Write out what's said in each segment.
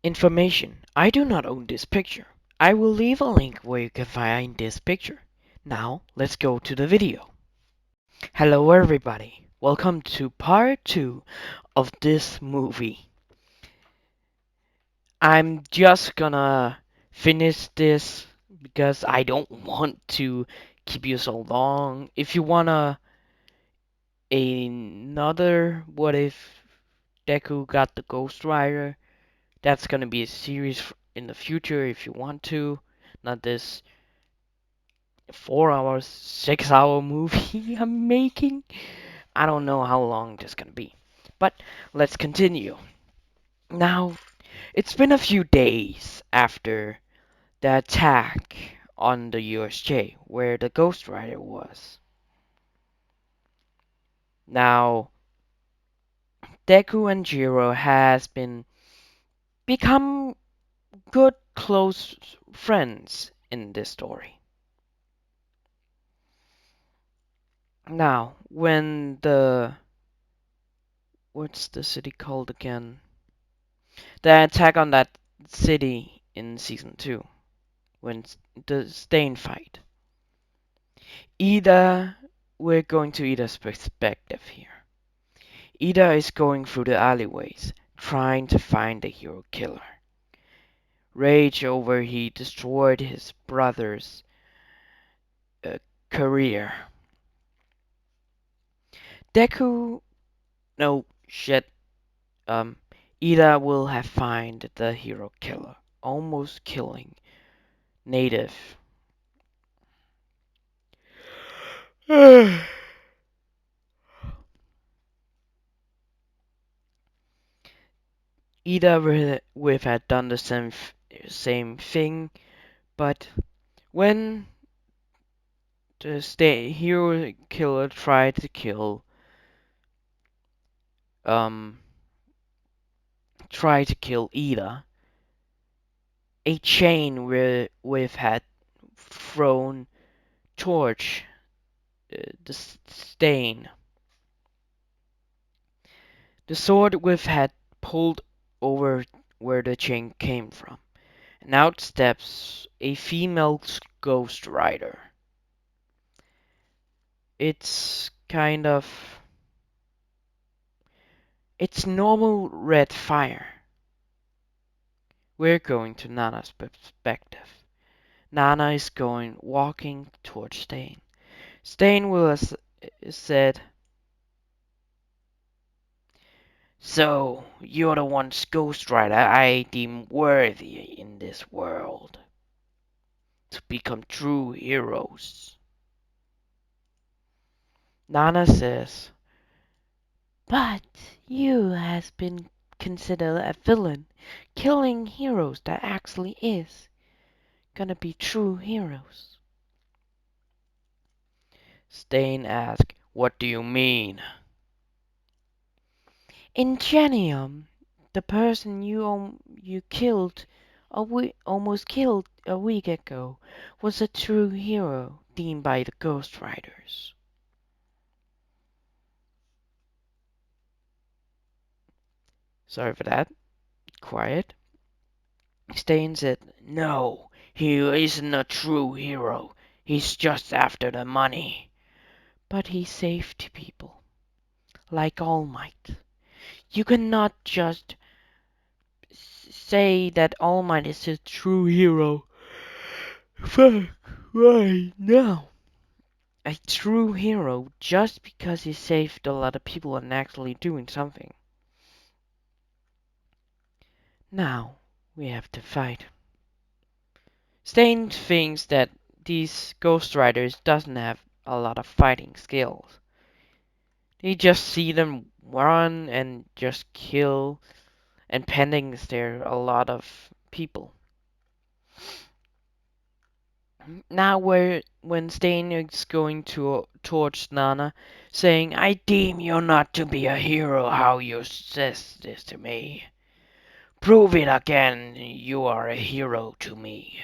Information. I do not own this picture. I will leave a link where you can find this picture. Now, let's go to the video. Hello everybody. Welcome to part 2 of this movie. I'm just gonna finish this because I don't want to keep you so long. If you wanna another what if Deku got the Ghost Rider, that's gonna be a series in the future if you want to. Not this 4 hours, 6 hour movie I'm making. I don't know how long this gonna be. But let's continue. Now, it's been a few days after the attack on the USJ where the Ghost Rider was. Now, Deku and Jiro has been become good close friends in this story. Now, when the what's the city called again? The attack on that city in season 2, when the Stain fight. Ida, we're going to Ida's perspective here. Ida is going through the alleyways, trying to find the hero killer. Rage over he destroyed his brother's uh, career. Deku, no shit. Ida will have find the hero killer, almost killing native. Ida would have done the same thing, but when the hero killer tried to um kill Ida, a chain with had thrown torch the stain. The sword with had pulled over where the chain came from, and out steps a female ghost rider. It's kind of it's normal red fire. We're going to Nana's perspective. Nana is walking towards Stain. Stain will have said, "So, you're the one Ghost Rider I deem worthy in this world to become true heroes." Nana says, "But you has been considered a villain, killing heroes that actually is gonna be true heroes." Stain asks, "What do you mean?" Ingenium, the person you killed almost killed a week ago, was a true hero deemed by the Ghost Riders. Sorry for that. Quiet. Stain said, "No, he isn't a true hero. He's just after the money. But he saved people, like All Might. You cannot just say that All Might is a true hero. Fuck, right now. A true hero just because he saved a lot of people and actually doing something. Now we have to fight." Stain thinks that these Ghost Riders doesn't have a lot of fighting skills. They just see them run and just kill, and pending there a lot of people. Now when Stain is going towards Nana, saying, "I deem you not to be a hero how you says this to me. Prove it again, you are a hero to me."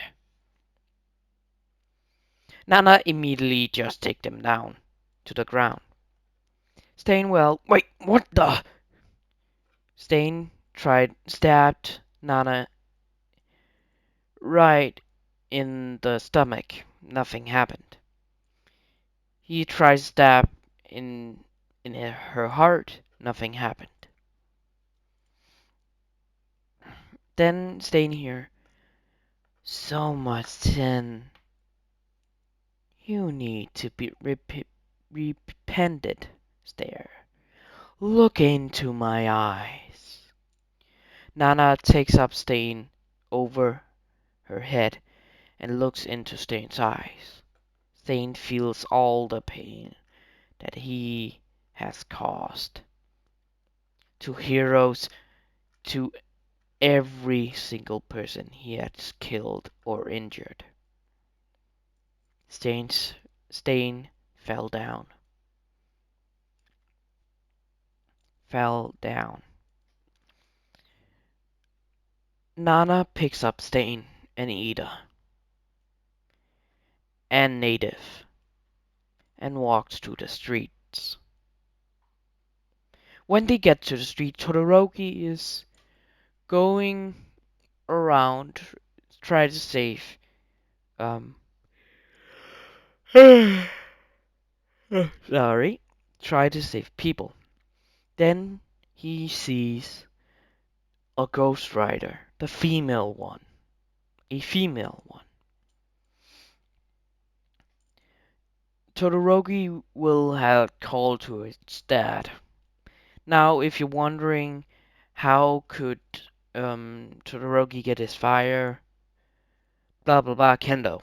Nana immediately just take them down to the ground. Stain, well, wait, what the? Stain stabbed Nana right in the stomach. Nothing happened. He tried to stab in her heart. Nothing happened. Then staying here. So much sin. You need to be repented. Stare. Look into my eyes. Nana takes up Stain over her head and looks into Stain's eyes. Stain feels all the pain that he has caused to heroes, to every single person he has killed or injured. Stain fell down. Fell down. Nana picks up Stain and Ida and Native and walks to the streets. When they get to the street, Todoroki is going around, try to save um sorry, try to save people. Then he sees a ghost rider, the female one, a female one. Todoroki will have called to his dad. Now, if you're wondering how could Todoroki get his fire, blah blah blah, Kendo.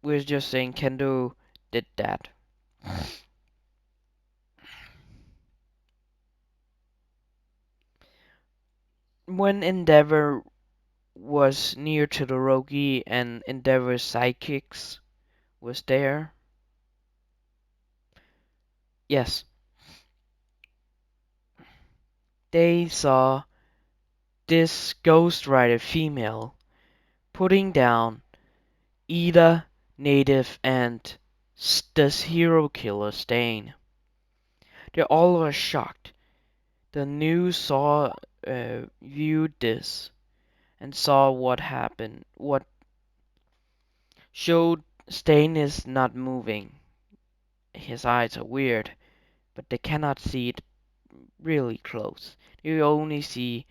We're just saying Kendo did that. When Endeavor was near Todoroki and Endeavor's sidekicks was there, yes, they saw this Ghost Rider female putting down Ida, Native, and this hero killer Stain. They all were shocked. The news viewed this and saw what happened. What showed Stain is not moving. His eyes are weird, but they cannot see it really close. You only see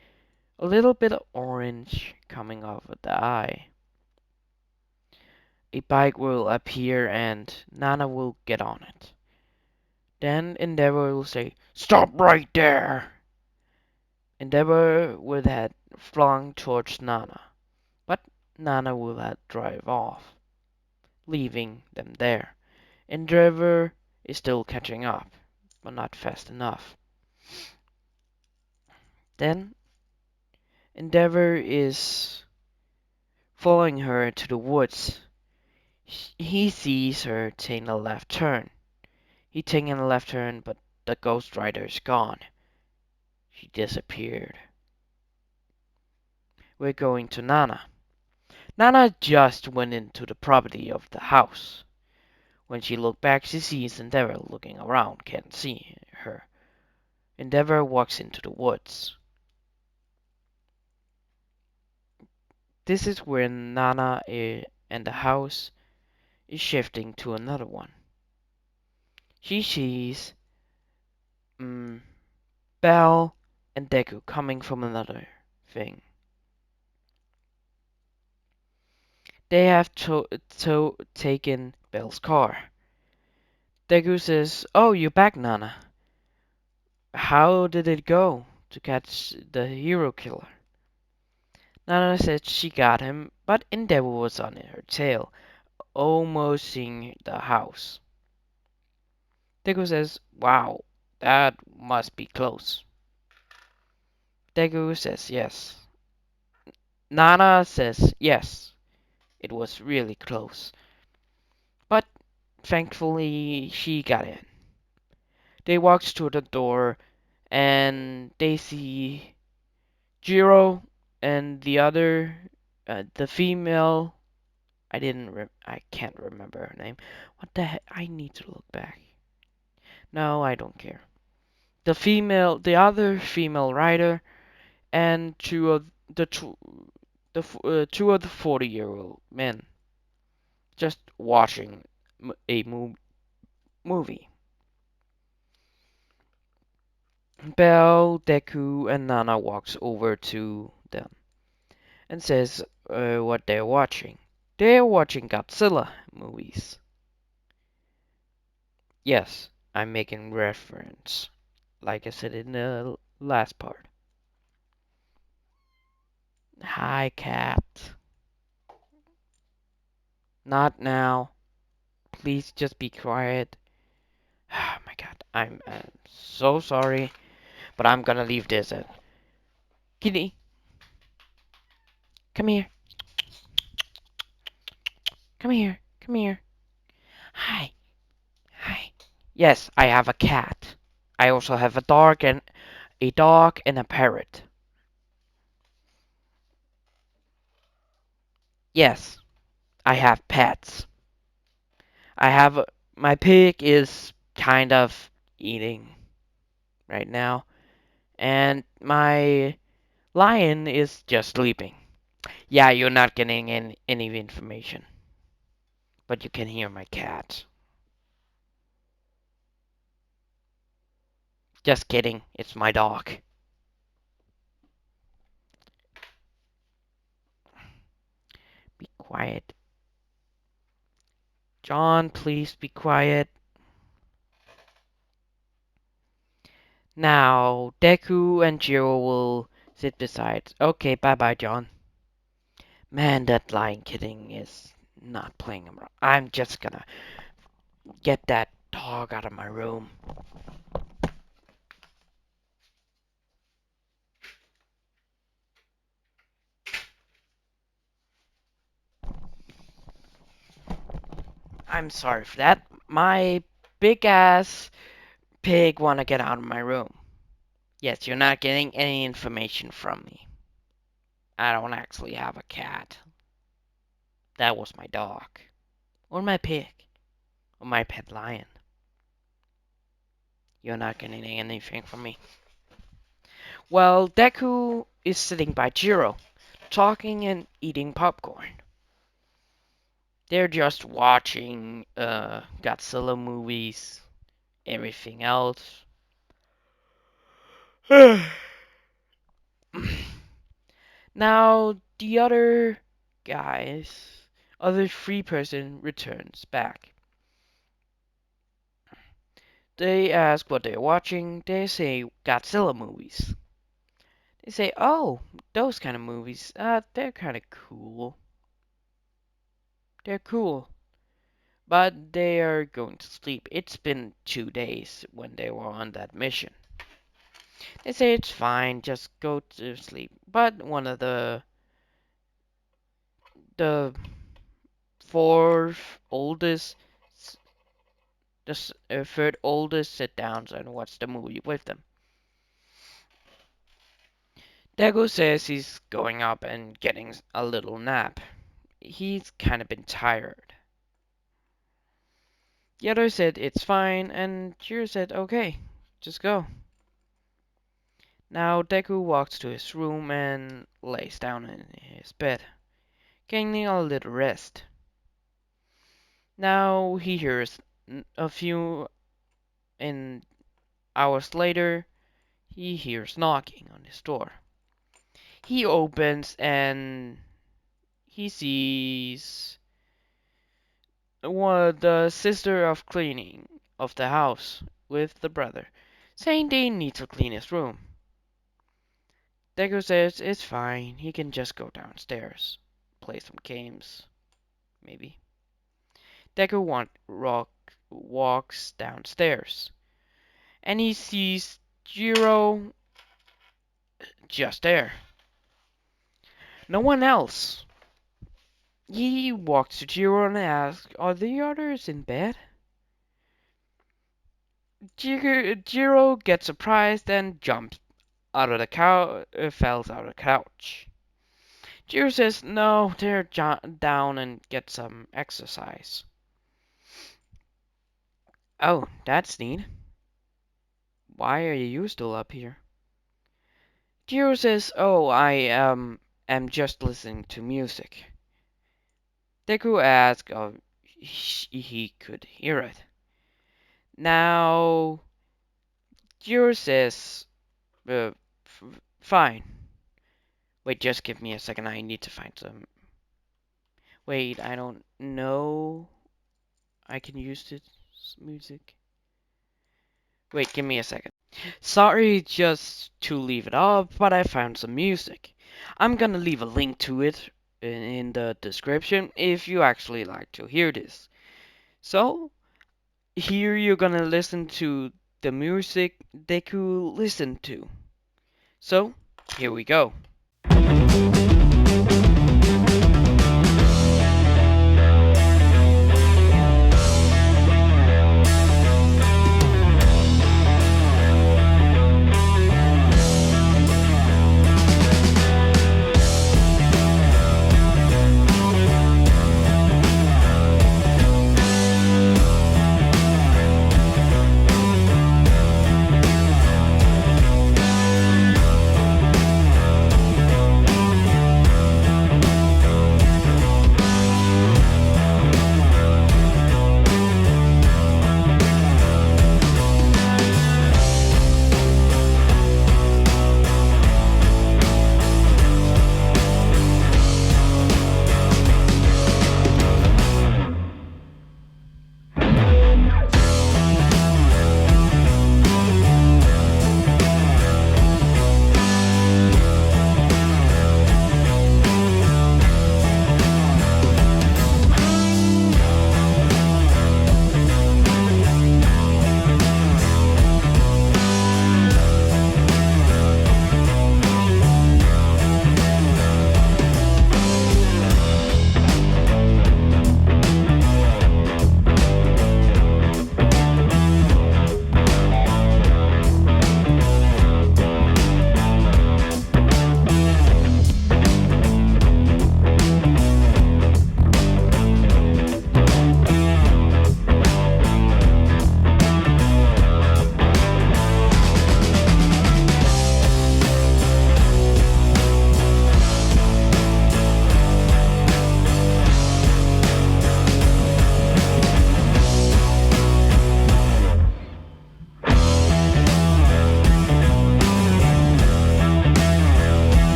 a little bit of orange coming off of the eye. A bike will appear and Nana will get on it. Then Endeavor will say, "Stop right there!" Endeavor would have flung towards Nana, but Nana will have drive off, leaving them there. Endeavor is still catching up, but not fast enough. Then Endeavor is following her to the woods. He sees her taking a left turn. He taking a left turn, but the Ghost Rider is gone. She disappeared. We're going to Nana. Nana just went into the property of the house. When she looked back, she sees Endeavor looking around, can't see her. Endeavor walks into the woods. This is where Nana and the house is shifting to another one. She sees Belle and Deku coming from another thing. They have taken Belle's car. Deku says, "Oh, you're back, Nana. How did it go to catch the hero killer?" Nana said she got him, but Endeavor was on her tail, almost seeing the house. Deku says, "Wow, that must be close." Deku says yes. Nana says yes, it was really close. But thankfully she got in. They walk to the door and they see Jiro and the other, the female. I can't remember her name. What the heck? I need to look back. No, I don't care. The other female writer and the two two of the 40-year-old men just watching a movie. Belle, Deku, and Nana walks over to them and says what they're watching. They're watching Godzilla movies. Yes, I'm making reference, like I said in the last part. Hi, cat. Not now. Please just be quiet. Oh my god, I'm so sorry, but I'm gonna leave this at. Kitty, come here. Come here. Come here. Hi. Hi. Yes, I have a cat. I also have a dog and a parrot. Yes, I have pets. I have my pig is kind of eating right now, and my lion is just sleeping. Yeah, you're not getting any information, but you can hear my cat. Just kidding, it's my dog. Be quiet. John, please be quiet. Now, Deku and Jiro will sit beside. Okay, bye bye, John. Man, that Lion King is not playing around. I'm just gonna get that dog out of my room. I'm sorry for that. My big ass pig wanna get out of my room. Yes, you're not getting any information from me. I don't actually have a cat. That was my dog. Or my pig. Or my pet lion. You're not getting anything from me. Well, Deku is sitting by Jiro, talking and eating popcorn. They're just watching Godzilla movies, everything else. Now, the other free person returns back. They ask what they're watching. They say Godzilla movies. They say, oh, those kind of movies, they're kind of cool. They're cool. But they are going to sleep. It's been 2 days when they were on that mission. They say it's fine, just go to sleep. But one of the fourth oldest, the third oldest sit down and watch the movie with them. Dago says he's going up and getting a little nap. He's kind of been tired. The other said it's fine, and Chiro said okay, just go. Now Deku walks to his room and lays down in his bed, getting a little rest. Now he hears a few and hours later, he hears knocking on his door. He opens and he sees the sister of cleaning of the house with the brother, saying they need to clean his room. Deku says it's fine, he can just go downstairs, play some games, maybe. Deku walks downstairs, and he sees Jiro just there. No one else. He walks to Jiro and asks, are the others in bed? Jiro gets surprised and jumps out of the couch, falls out of the couch. Jiro says, no, they're down and get some exercise. Oh, that's neat. Why are you still up here? Jiro says, "Oh, I am just listening to music." Deku asks if he could hear it. Now, Jiro says, fine. Wait, just give me a second. I need to find some. Wait, I don't know. I can use this music. Wait, give me a second. Sorry just to leave it off, but I found some music. I'm gonna leave a link to it in the description if you actually like to hear this. So, here you're gonna listen to the music Deku listened to. So, here we go.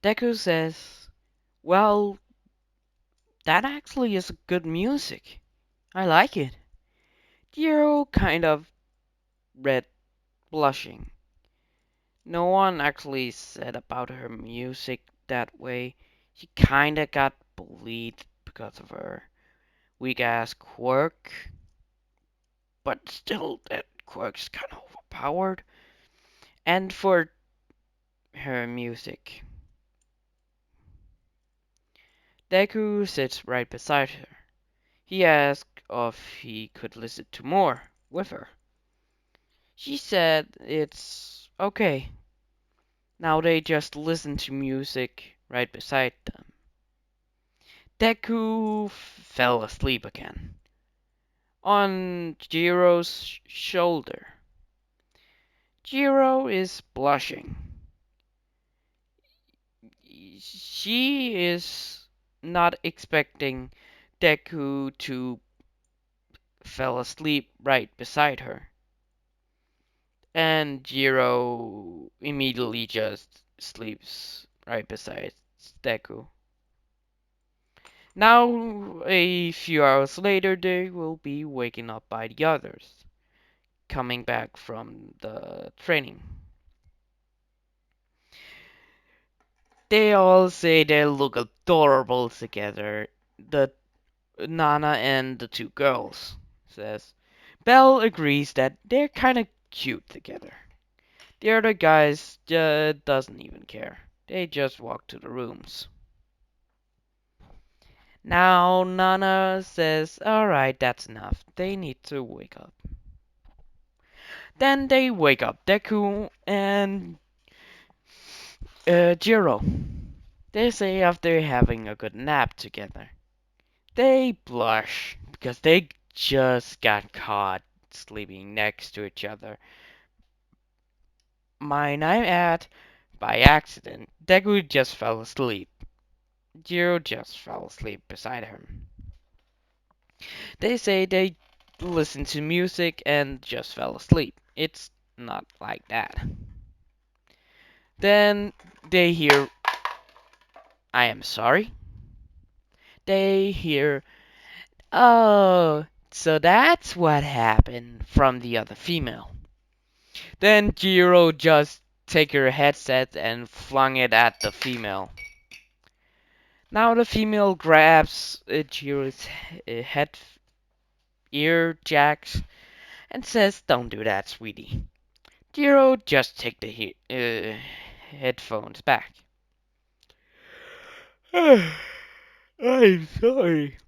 Deku says, "Well, that actually is good music. I like it." Jiro kind of red blushing. No one actually said about her music that way. She kinda got bullied because of her weak ass quirk, but still, that quirk's kinda overpowered. And for her music, Deku sits right beside her. He asked if he could listen to more with her. She said it's okay. Now they just listen to music right beside them. Deku fell asleep again on Jiro's shoulder. Jiro is blushing. She is not expecting Deku to fell asleep right beside her. And Jiro immediately just sleeps right beside Deku. Now, a few hours later, they will be waking up by the others, coming back from the training. They all say they look adorable together. The Nana and the two girls says. Belle agrees that they're kind of cute together. The other guys doesn't even care. They just walk to the rooms. Now Nana says, alright, that's enough. They need to wake up. Then they wake up Deku and Jiro. They say after having a good nap together. They blush because they just got caught sleeping next to each other. Mine I'm at by accident. Deku just fell asleep. Jiro just fell asleep beside him. They say they listen to music and just fell asleep. It's not like that. Then they hear, I am sorry. They hear, oh, so that's what happened from the other female. Then Jiro just take her headset and flung it at the female. Now the female grabs Jiro's head ear jacks and says, "Don't do that, sweetie." Jiro just take the headphones back. I'm sorry.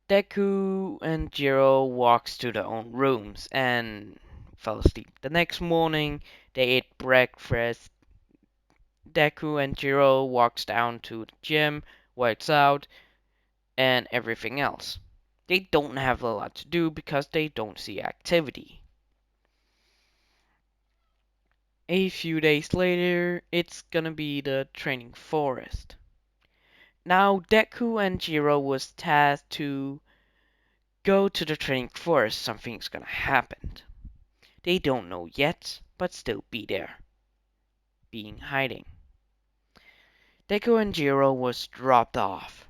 Deku and Jiro walks to their own rooms and fell asleep. The next morning, they ate breakfast. Deku and Jiro walks down to the gym, works out, and everything else. They don't have a lot to do because they don't see activity. A few days later, it's gonna be the training forest. Now Deku and Jiro was tasked to go to the training forest. Something's gonna happen. They don't know yet, but still be there, being hiding. Deku and Jiro was dropped off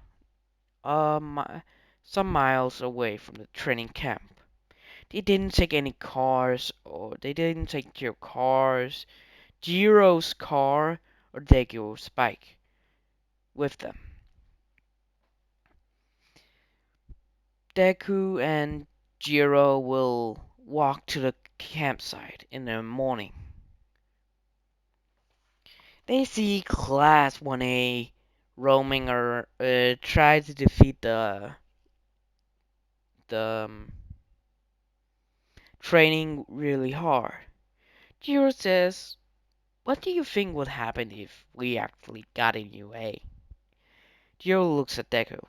some miles away from the training camp. They didn't take any cars, or they didn't take your cars, Jiro's car, or Deku's bike with them. Deku and Jiro will walk to the campsite in the morning. They see Class 1A roaming or try to defeat the training really hard. Jiro says, "What do you think would happen if we actually got in UA?" Jiro looks at Deku.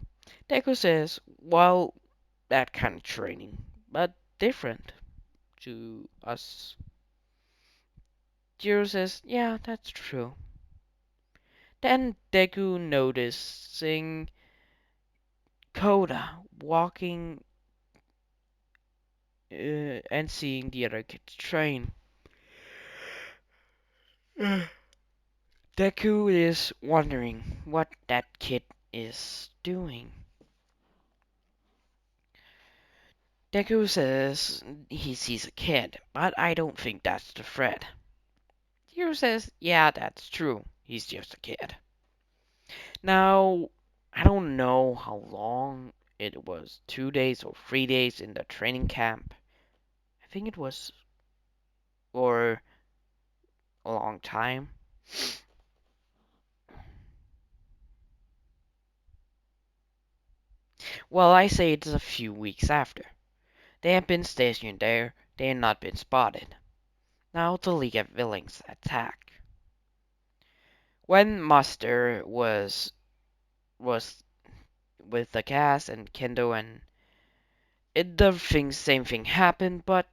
Deku says, "Well, that kind of training, but different to us." Jiro says, "Yeah, that's true." Then Deku noticing Koda walking and seeing the other kids train. Deku is wondering what that kid is doing. Deku says he sees a kid, but I don't think that's the threat. Hiro says, yeah, that's true. He's just a kid. Now, I don't know how long it was, 2 days or 3 days in the training camp. I think it was, or a long time. Well, I say it's a few weeks after. They have been stationed there, they have not been spotted. Now the League of Villains attack. When Master was with the cast and Kendo and same thing happened, but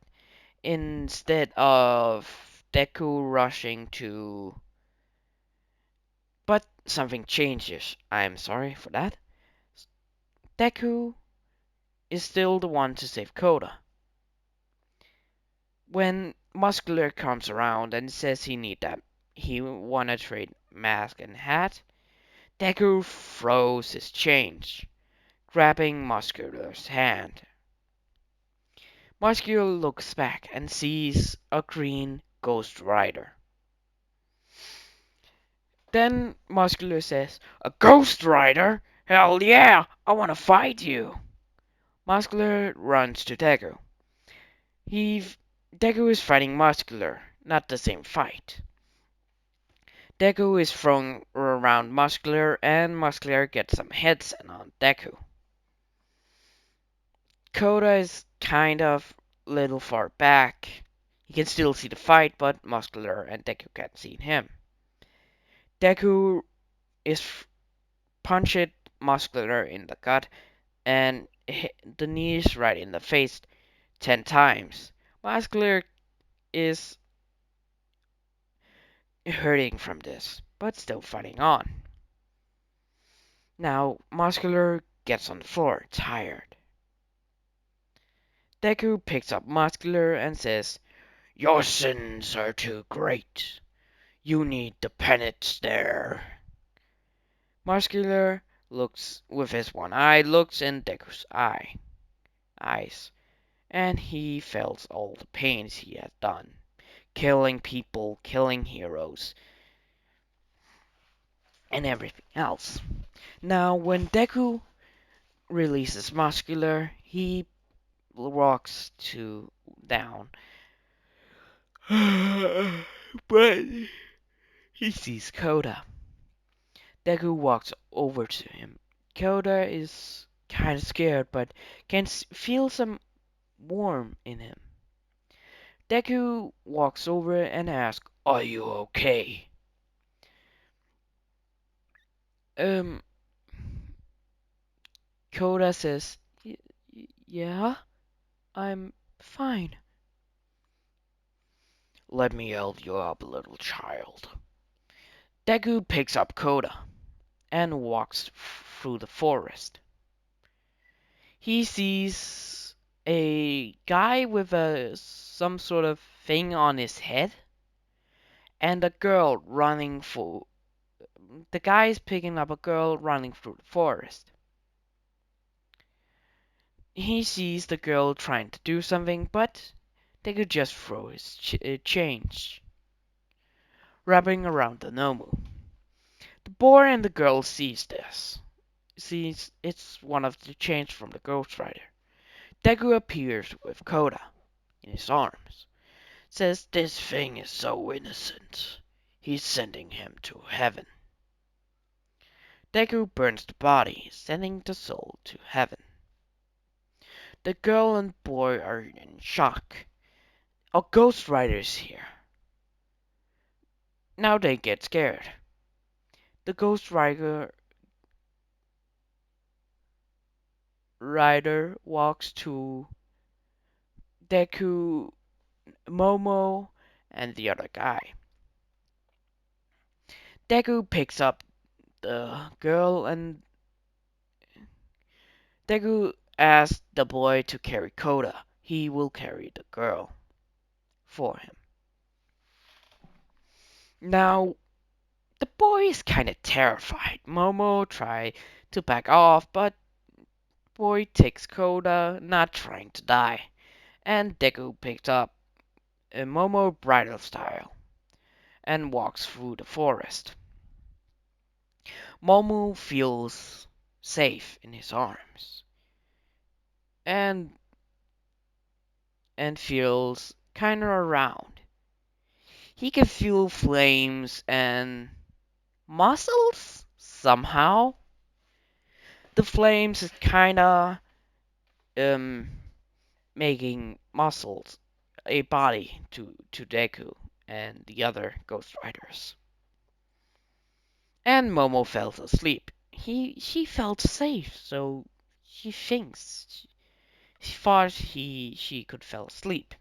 instead of Deku rushing to, but something changes. I'm sorry for that. Deku is still the one to save Koda. When Muscular comes around and says he wanna trade mask and hat, Deku throws his change, grabbing Muscular's hand. Muscular looks back and sees a green Ghost Rider. Then Muscular says, "A Ghost Rider? Hell yeah! I wanna fight you!" Muscular runs to Deku. He Deku is fighting Muscular, not the same fight. Deku is thrown around Muscular, and Muscular gets some hits on Deku. Koda is kind of little far back. He can still see the fight, but Muscular and Deku can't see him. Deku is punched Muscular in the gut and hit the knees right in the face 10 times. Muscular is hurting from this, but still fighting on. Now, Muscular gets on the floor, tired. Deku picks up Muscular and says, "Your sins are too great. You need the penance there." Muscular looks with his one eye, looks in Deku's eyes, and he feels all the pains he has done. Killing people, killing heroes, and everything else. Now, when Deku releases Muscular, he walks down. But he sees Koda. Deku walks over to him. Koda is kind of scared, but can feel some warmth in him. Deku walks over and asks, "Are you okay?" Um, Koda says, "Yeah, I'm fine." "Let me help you up, little child." Deku picks up Koda and walks through the forest. He sees a guy with some sort of thing on his head and a girl running for. The guy is picking up a girl running through the forest. He sees the girl trying to do something, but they could just throw his change, wrapping around the Nomu. The boy and the girl sees this. Sees it's one of the change from the Ghost Rider. Deku appears with Koda in his arms. Says this thing is so innocent. He's sending him to heaven. Deku burns the body, sending the soul to heaven. The girl and boy are in shock. A Ghost Rider is here. Now they get scared. The Rider walks to Deku, Momo, and the other guy. Deku picks up the girl and Deku asks the boy to carry Koda. He will carry the girl for him. Now, the boy is kinda terrified. Momo tries to back off, but boy takes Koda, not trying to die. And Deku picks up a Momo bridal style and walks through the forest. Momo feels safe in his arms and feels kinda around. He can feel flames and muscles somehow. The flames is kinda um making muscles a body to Deku and the other Ghost Riders. And Momo fell asleep. She felt safe, so she thinks she thought she could fall asleep.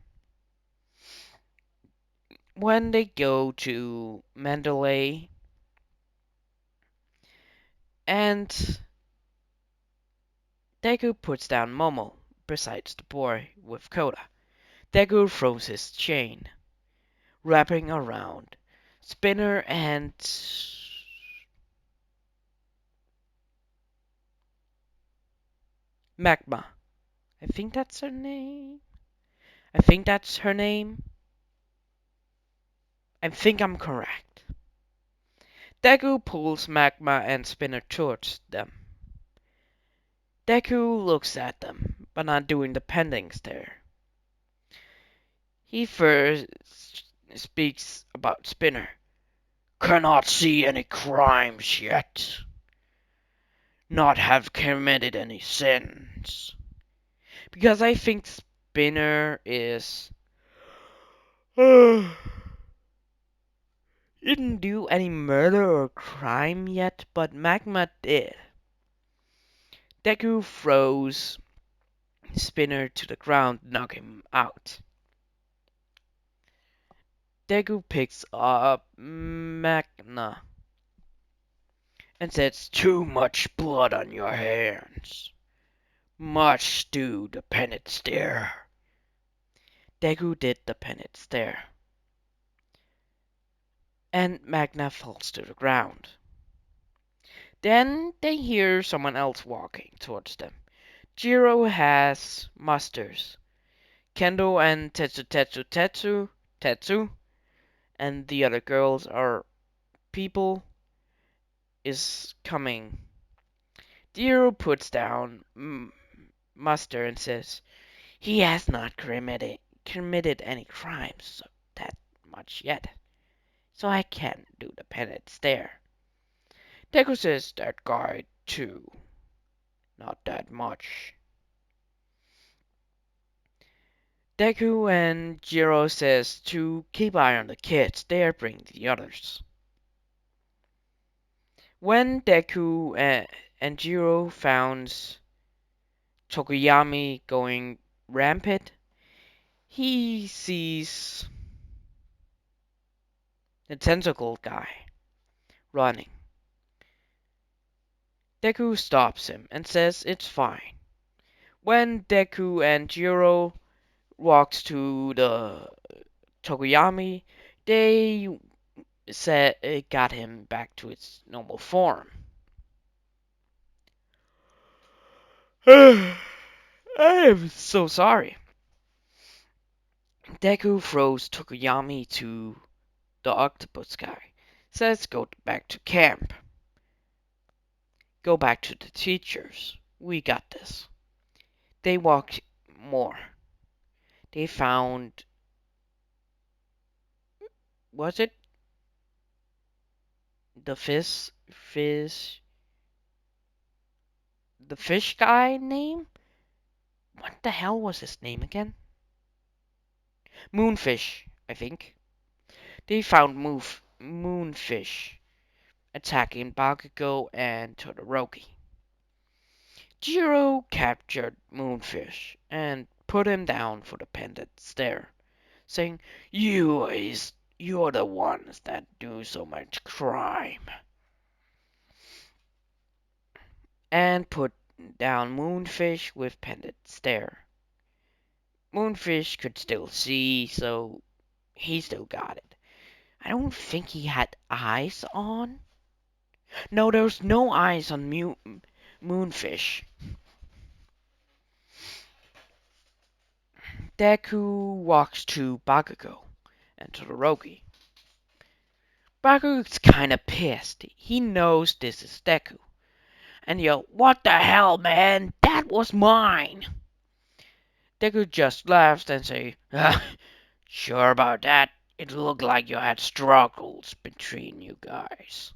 When they go to Mandalay and Deku puts down Momo besides the boy with Koda. Deku throws his chain, wrapping around Spinner and Magma. I think that's her name. I think that's her name. I think I'm correct. Deku pulls Magma and Spinner towards them. Deku looks at them, but not doing the pending stare. He first speaks about Spinner. Cannot see any crimes yet. Not have committed any sins. Because I think Spinner is didn't do any murder or crime yet, but Magma did. Deku throws Spinner to the ground, knocking him out. Deku picks up Magna and says, too much blood on your hands. Much do the penance stare. Deku did the penance stare. And Magna falls to the ground. Then they hear someone else walking towards them. Jiro has musters. Kendo and Tetsu, and the other girls are people is coming. Jiro puts down Muster and says, he has not committed any crimes so that much yet, so I can't do the penance there. Deku says that guy too, not that much. Deku and Jiro says to keep eye on the kids, they are bringing the others. When Deku and Jiro found Tokoyami going rampant, he sees the tentacle guy running. Deku stops him and says it's fine. When Deku and Jiro walks to the Tokoyami, they said it got him back to its normal form. I am so sorry. Deku throws Tokoyami to the octopus guy. Says go back to camp. Go back to the teachers. We got this. They walked more. They found. Was it the fish? The fish guy name? What the hell was his name again? Moonfish, I think. They found Moonfish attacking Bakugo and Todoroki. Jiro captured Moonfish and put him down for the pendant stare, saying, you're the ones that do so much crime. And put down Moonfish with pendant stare. Moonfish could still see, so he still got it. I don't think he had eyes on. No, there's no eyes on Moonfish. Deku walks to Bakugo and Todoroki. Bakugo's kinda pissed. He knows this is Deku. And yell, what the hell, man? That was mine! Deku just laughs and say, sure about that. It looked like you had struggles between you guys.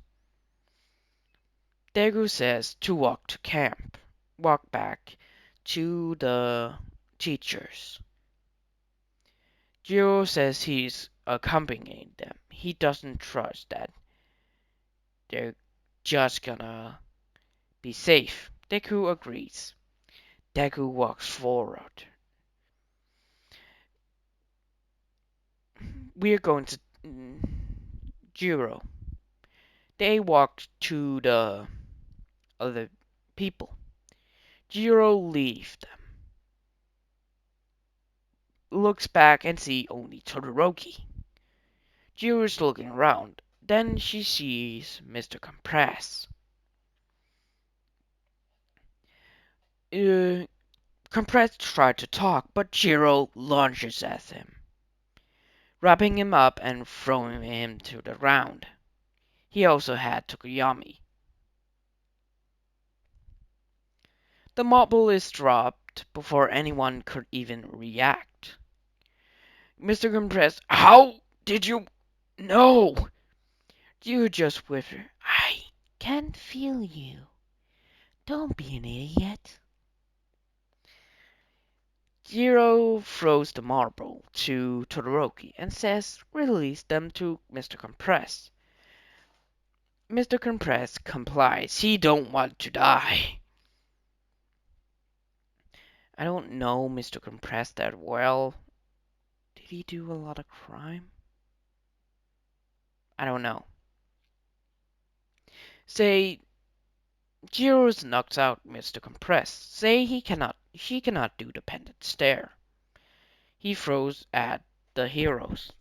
Deku says to walk back to the teachers. Jiro says he's accompanying them. He doesn't trust that they're just gonna be safe. Deku agrees. Deku walks forward. We're going to Jiro. They walked to the other people. Jiro leaves them. Looks back and see only Todoroki. Jiro's looking around. Then she sees Mr. Compress. Compress tried to talk, but Jiro lunges at him, wrapping him up and throwing him to the ground. He also had Tokoyami. The marble is dropped before anyone could even react. Mr. Compressed, how did you know? You just whisper, I can feel you. Don't be an idiot. Jiro throws the marble to Todoroki and says, release them to Mr. Compressed. Mr. Compressed complies. He don't want to die. I don't know Mr. Compressed that well. Did he do a lot of crime? I don't know. Say, Jiro's knocks out Mr. Compressed. Say she cannot do the pendant stare. He throws at the heroes.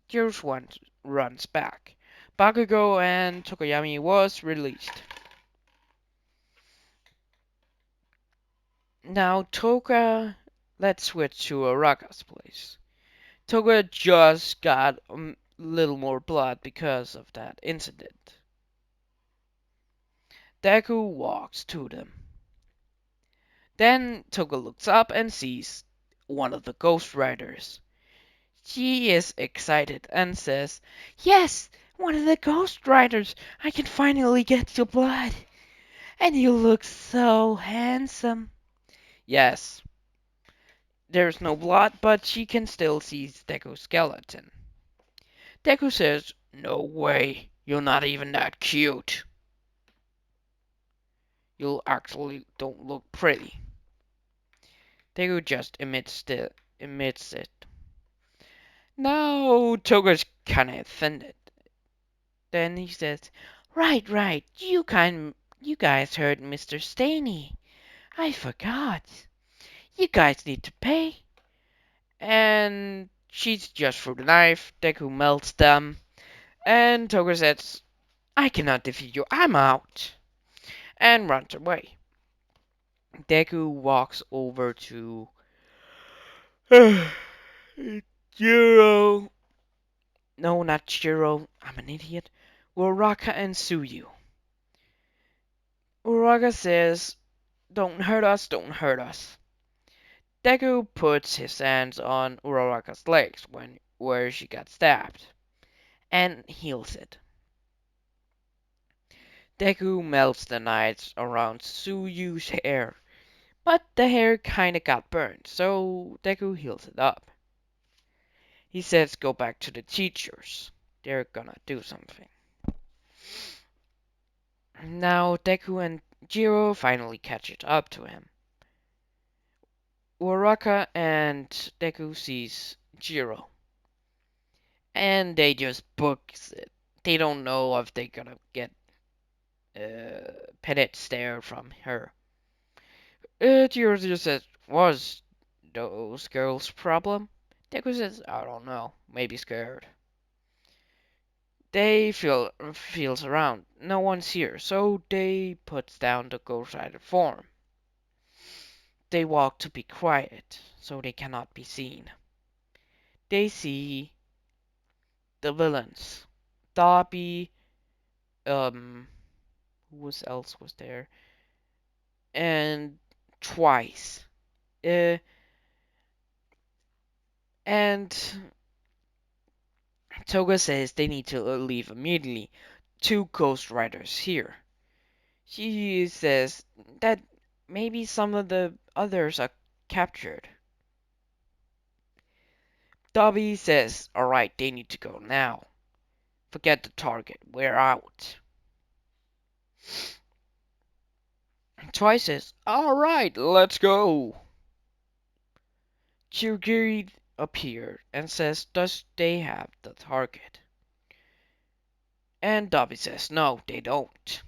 Jiro's one runs back. Bakugo and Tokoyami was released. Now Toka, let's switch to Araka's place. Toga just got a little more blood because of that incident. Deku walks to them. Then Toga looks up and sees one of the Ghost Riders. She is excited and says, yes, one of the Ghost Riders! I can finally get your blood! And you look so handsome! Yes, there's no blood, but she can still see Deku's skeleton. Deku says, no way, you're not even that cute. You actually don't look pretty. Deku just emits it. No, Toga's kinda offended. Then he says, right, you guys heard Mr. Staney. I forgot. You guys need to pay. And she's just threw the knife. Deku melts them. And Toga says, I cannot defeat you. I'm out. And runs away. Deku walks over to Jiro. No, not Jiro. I'm an idiot. Uraraka and Tsuyu. Uraraka says, don't hurt us, don't hurt us. Deku puts his hands on Uraraka's legs where she got stabbed and heals it. Deku melts the knives around Tsuyu's hair, but the hair kinda got burned, so Deku heals it up. He says go back to the teachers. They're gonna do something. Now Deku and Jiro finally catch it up to him. Uraraka and Deku sees Jiro, and they just books it. They don't know if they're gonna get petted stare from her. Jiro just says, was those girls' problem? Deku says, I don't know, maybe scared. They feels around. No one's here, so they puts down the Ghost Rider form. They walk to be quiet, so they cannot be seen. They see the villains. Dobby, who else was there? And Twice. Uh, and Toga says they need to leave immediately. Two Ghost Riders here. She says that maybe some of the others are captured. Dobby says, alright, they need to go now. Forget the target, we're out. Twice says, alright, let's go. Kirugiri appeared and says, does they have the target? And Dobby says, no, they don't.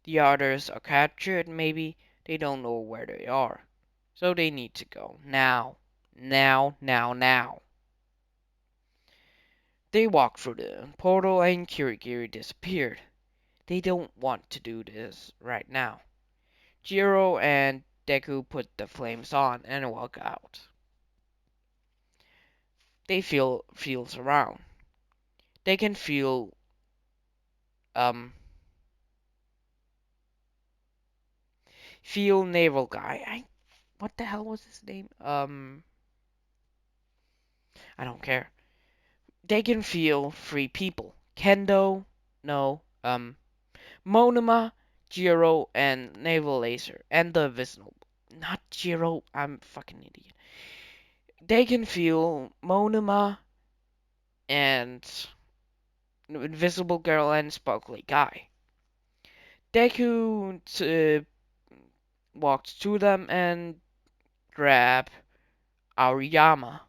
The others are captured, maybe they don't know where they are. So they need to go now. Now, now, now. They walked through the portal and Kirigiri disappeared. They don't want to do this right now. Jiro and Deku put the flames on and walk out. They feels around. They can um feel naval guy. What the hell was his name? I don't care. They can feel three people. Kendo, no, Monoma, Jiro, and Naval Laser, and the Invisible. Not Jiro, I'm fucking idiot. They can feel Monoma and Invisible Girl and Sparkly Guy. Deku walks to them and grab Aoyama.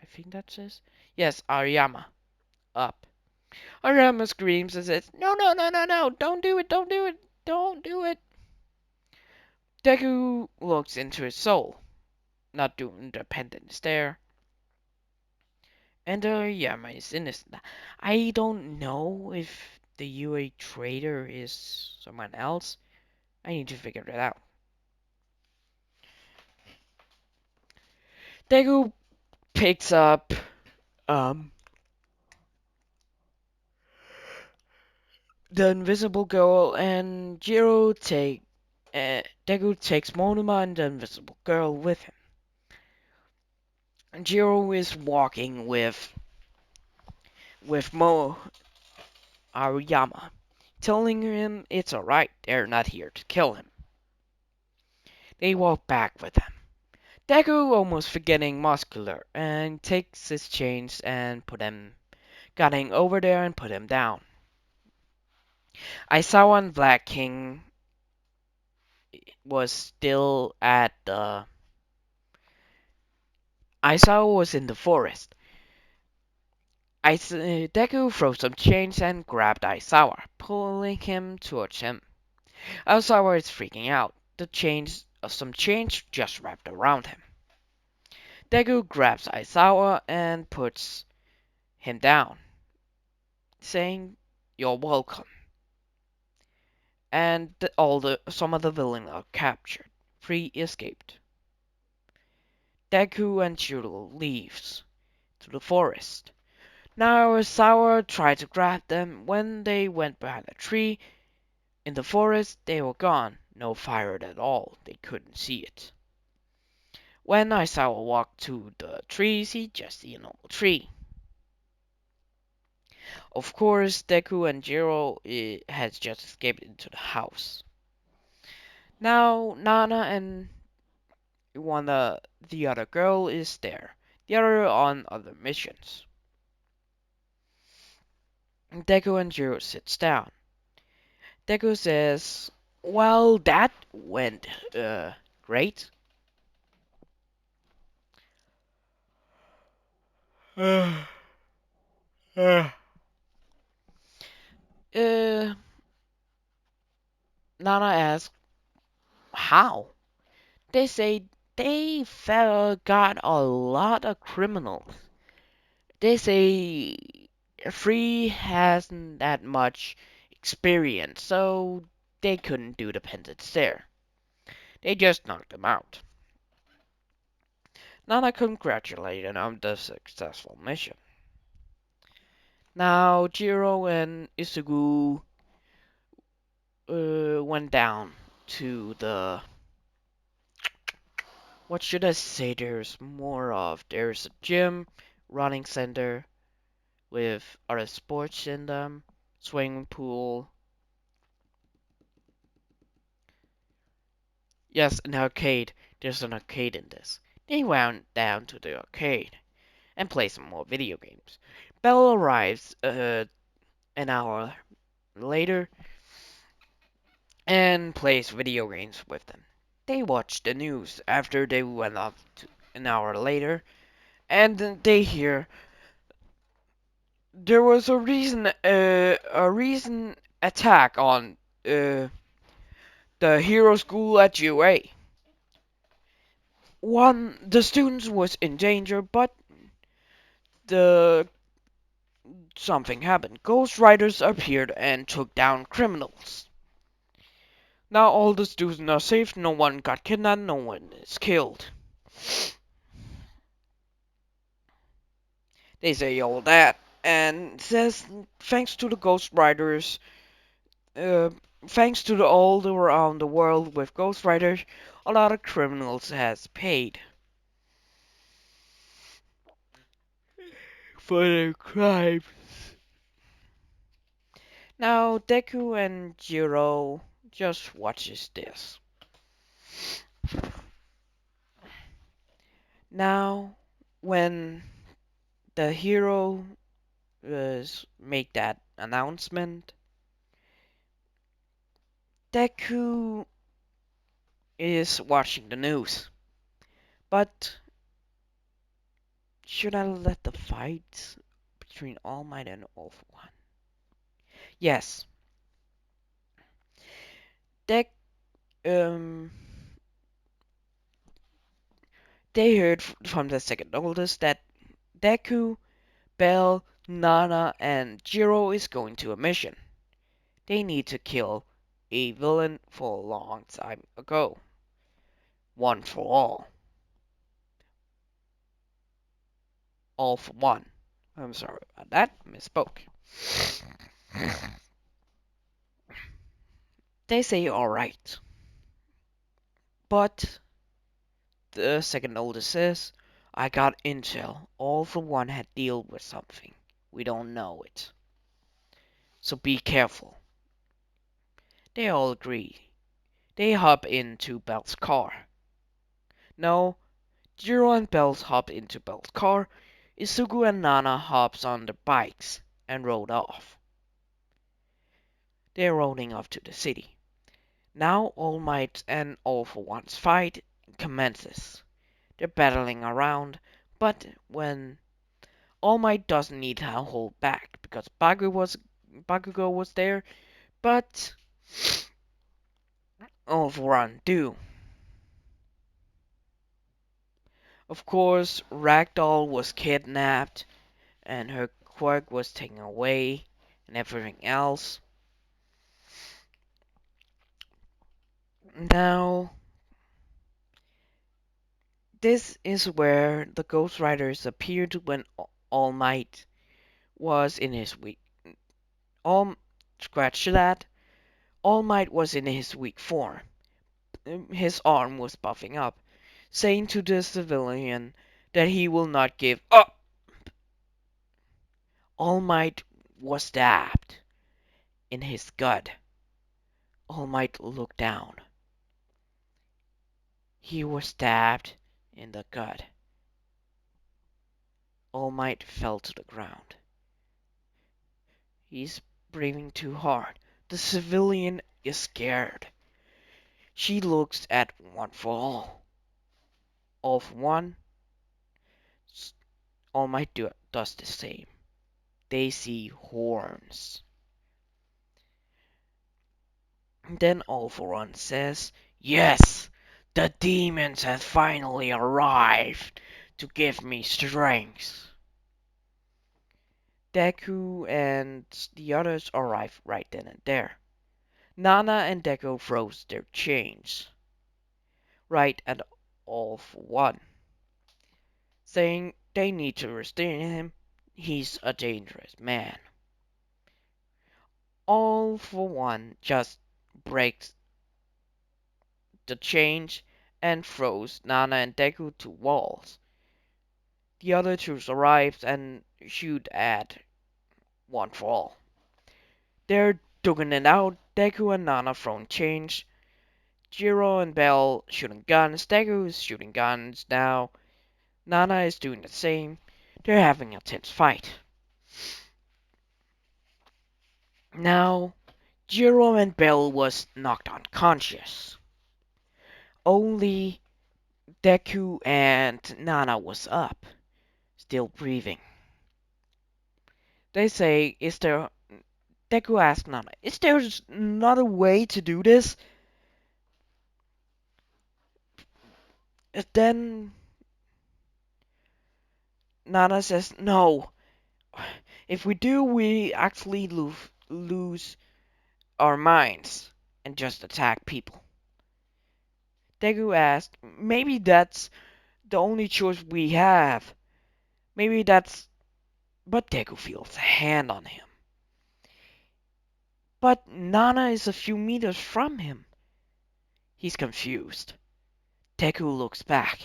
I think that's his. Yes, Aoyama. Up. Aoyama screams and says, "No, no, no, no, no! Don't do it! Don't do it! Don't do it!" Deku looks into his soul, not doing the pendant stare, and Aoyama is innocent. I don't know if the UA trader is someone else. I need to figure that out. Deku picks up um the Invisible Girl, and Deku takes Monoma and the Invisible Girl with him. And Jiro is walking with Aoyama, telling him it's alright, they're not here to kill him. They walk back with him. Deku, almost forgetting Muscular, and takes his chains and got him over there and put him down. Aizawa and Black King was still at the. Aizawa was in the forest. Deku throws some chains and grabbed Aizawa, pulling him towards him. Aizawa is freaking out. Some chains just wrapped around him. Deku grabs Aizawa and puts him down, saying, "You're welcome." And some of the villains are captured. 3 escaped. Deku and Jiro leaves to the forest. Now Aizawa tried to grab them. When they went behind a tree in the forest, they were gone. No fire at all. They couldn't see it. When Aizawa walked to the trees, he just see a normal tree. Of course, Deku and Jiro had just escaped into the house. Now Nana and the other girl is there. The other on other missions. Deku and Jiro sits down. Deku says, "Well, that went great." Uh, Nana asks, "How?" They say they got a lot of criminals. They say Free hasn't that much experience, so they couldn't do the pendant stare. They just knocked them out. Nana congratulated on the successful mission. Now Jiro and Isugu went down to the. What should I say? There's a gym, running center with other sports in them, swimming pool. Yes, an arcade. There's an arcade in this. They went down to the arcade and play some more video games. Belle arrives an hour later and plays video games with them. They watch the news after they went up an hour later, and they hear there was a recent attack on the hero school at UA. The students was in danger, but the something happened. Ghost Riders appeared and took down criminals. Now all the students are safe. No one got kidnapped. No one is killed. They say all that, and says thanks to the Ghost Riders, uh, thanks to the all around the world with Ghost Riders, a lot of criminals has paid for their crimes. Now Deku and Jiro just watches this. Now, when the hero make that announcement, Deku is watching the news. But should I let the fight between All Might and All for One? Yes, Dek um they heard from the second oldest that Deku, Bell, Nana, and Jiro is going to a mission. They need to kill a villain for a long time ago. One for all. All for one. I'm sorry about that, misspoke. They say alright. But the second oldest says, I got intel. All for one had deal with something. We don't know it. So be careful. They all agree. They hop into Belle's car. No, Jiro and Bells hop into Belle's car. Isugu and Nana hops on their bikes and rode off. They're rolling off to the city. Now All Might and All for One's fight commences. They're battling around, but when All Might doesn't need to hold back because Bakugo was there, but All for One do. Of course, Ragdoll was kidnapped and her quirk was taken away and everything else. Now, this is where the Ghost Riders appeared when All Might was in his weak. All scratch that. All Might was in his weak form. His arm was puffing up, saying to the civilian that he will not give up. All Might was stabbed in his gut. All Might looked down. He was stabbed in the gut. All Might fell to the ground. He's breathing too hard. The civilian is scared. She looks at One for All. All for One. All Might does the same. They see horns. Then All for One says, yes, the demons have finally arrived to give me strength. Deku and the others arrive right then and there. Nana and Deku froze their chains right at All for One, saying they need to restrain him. He's a dangerous man. All for One just breaks the chains and throws Nana and Deku to walls. The other two arrive and shoot at One for All. They're duking it out. Deku and Nana throwing chains. Jiro and Bell shooting guns. Deku is shooting guns now. Nana is doing the same. They're having a tense fight. Now, Jiro and Bell was knocked unconscious. Only Deku and Nana was up, still breathing. They say, is there... Deku asked Nana, is there another way to do this? Then Nana says, no. If we do, we actually lose our minds and just attack people. Deku asked, maybe that's the only choice we have. Maybe that's But Deku feels a hand on him. But Nana is a few meters from him. He's confused. Deku looks back.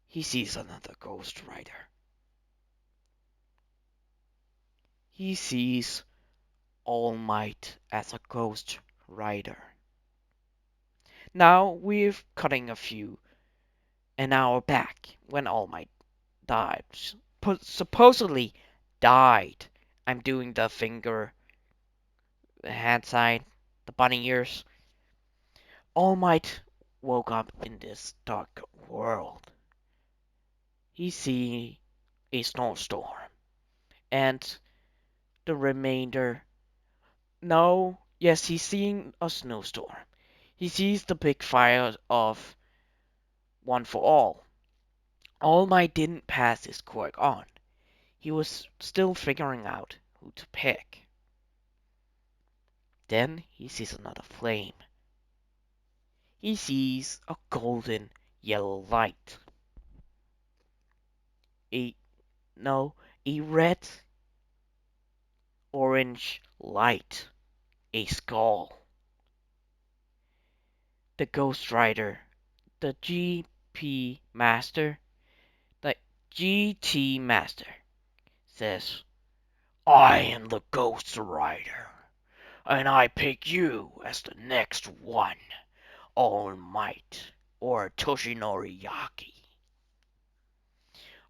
He sees another Ghost Rider. He sees All Might as a Ghost Rider. Now we're cutting an hour back when All Might died. Supposedly died. I'm doing the finger, the hand sign, the bunny ears. All Might woke up in this dark world. He see a snowstorm and the remainder. No, yes, he's seeing a snowstorm. He sees the big fire of One for All. All Might didn't pass his quirk on. He was still figuring out who to pick. Then he sees another flame. He sees a golden yellow light. A no, a red orange light. A skull. The Ghost Rider, the GP Master, the GT Master says, I am the Ghost Rider, and I pick you as the next one, All Might or Toshinori Yaki.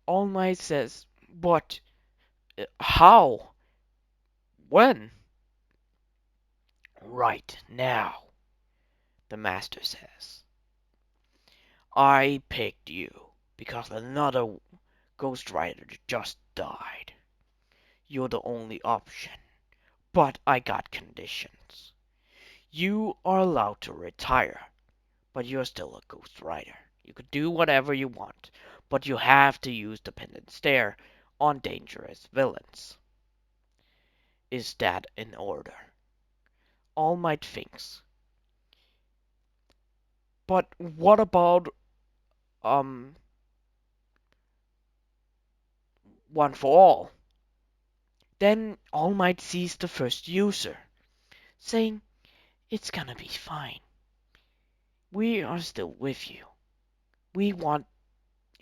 All Might says, but how? When? Right now, the Master says. I picked you because another Ghost Rider just died. You're the only option. But I got conditions. You are allowed to retire, but you're still a Ghost Rider. You could do whatever you want, but you have to use the pendant stare on dangerous villains. Is that in order? All Might thinks. But what about um One for All? Then All Might sees the first user, saying, it's gonna be fine. We are still with you. We want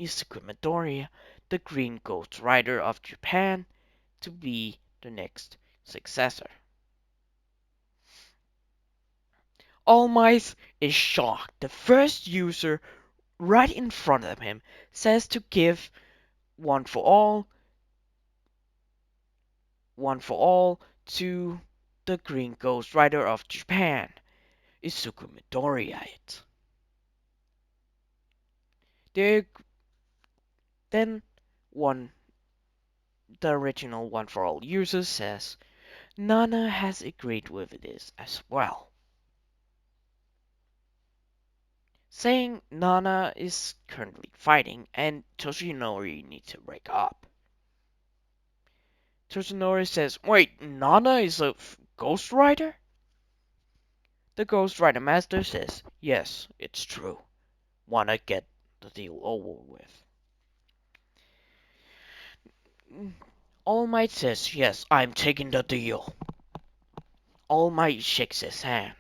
Izuku Midoriya, the Green Ghost Rider of Japan, to be the next successor. All Might is shocked. The first user right in front of him says to give one for all to the Green Ghost Rider of Japan, Izuku Midoriya. Then one the original One for All user says Nana has agreed with this as well, saying Nana is currently fighting and Toshinori needs to break up. Toshinori says, wait, Nana is a Ghost Rider? The Ghost Rider Master says, yes, it's true. Wanna get the deal over with. All Might says, yes, I'm taking the deal. All Might shakes his hand.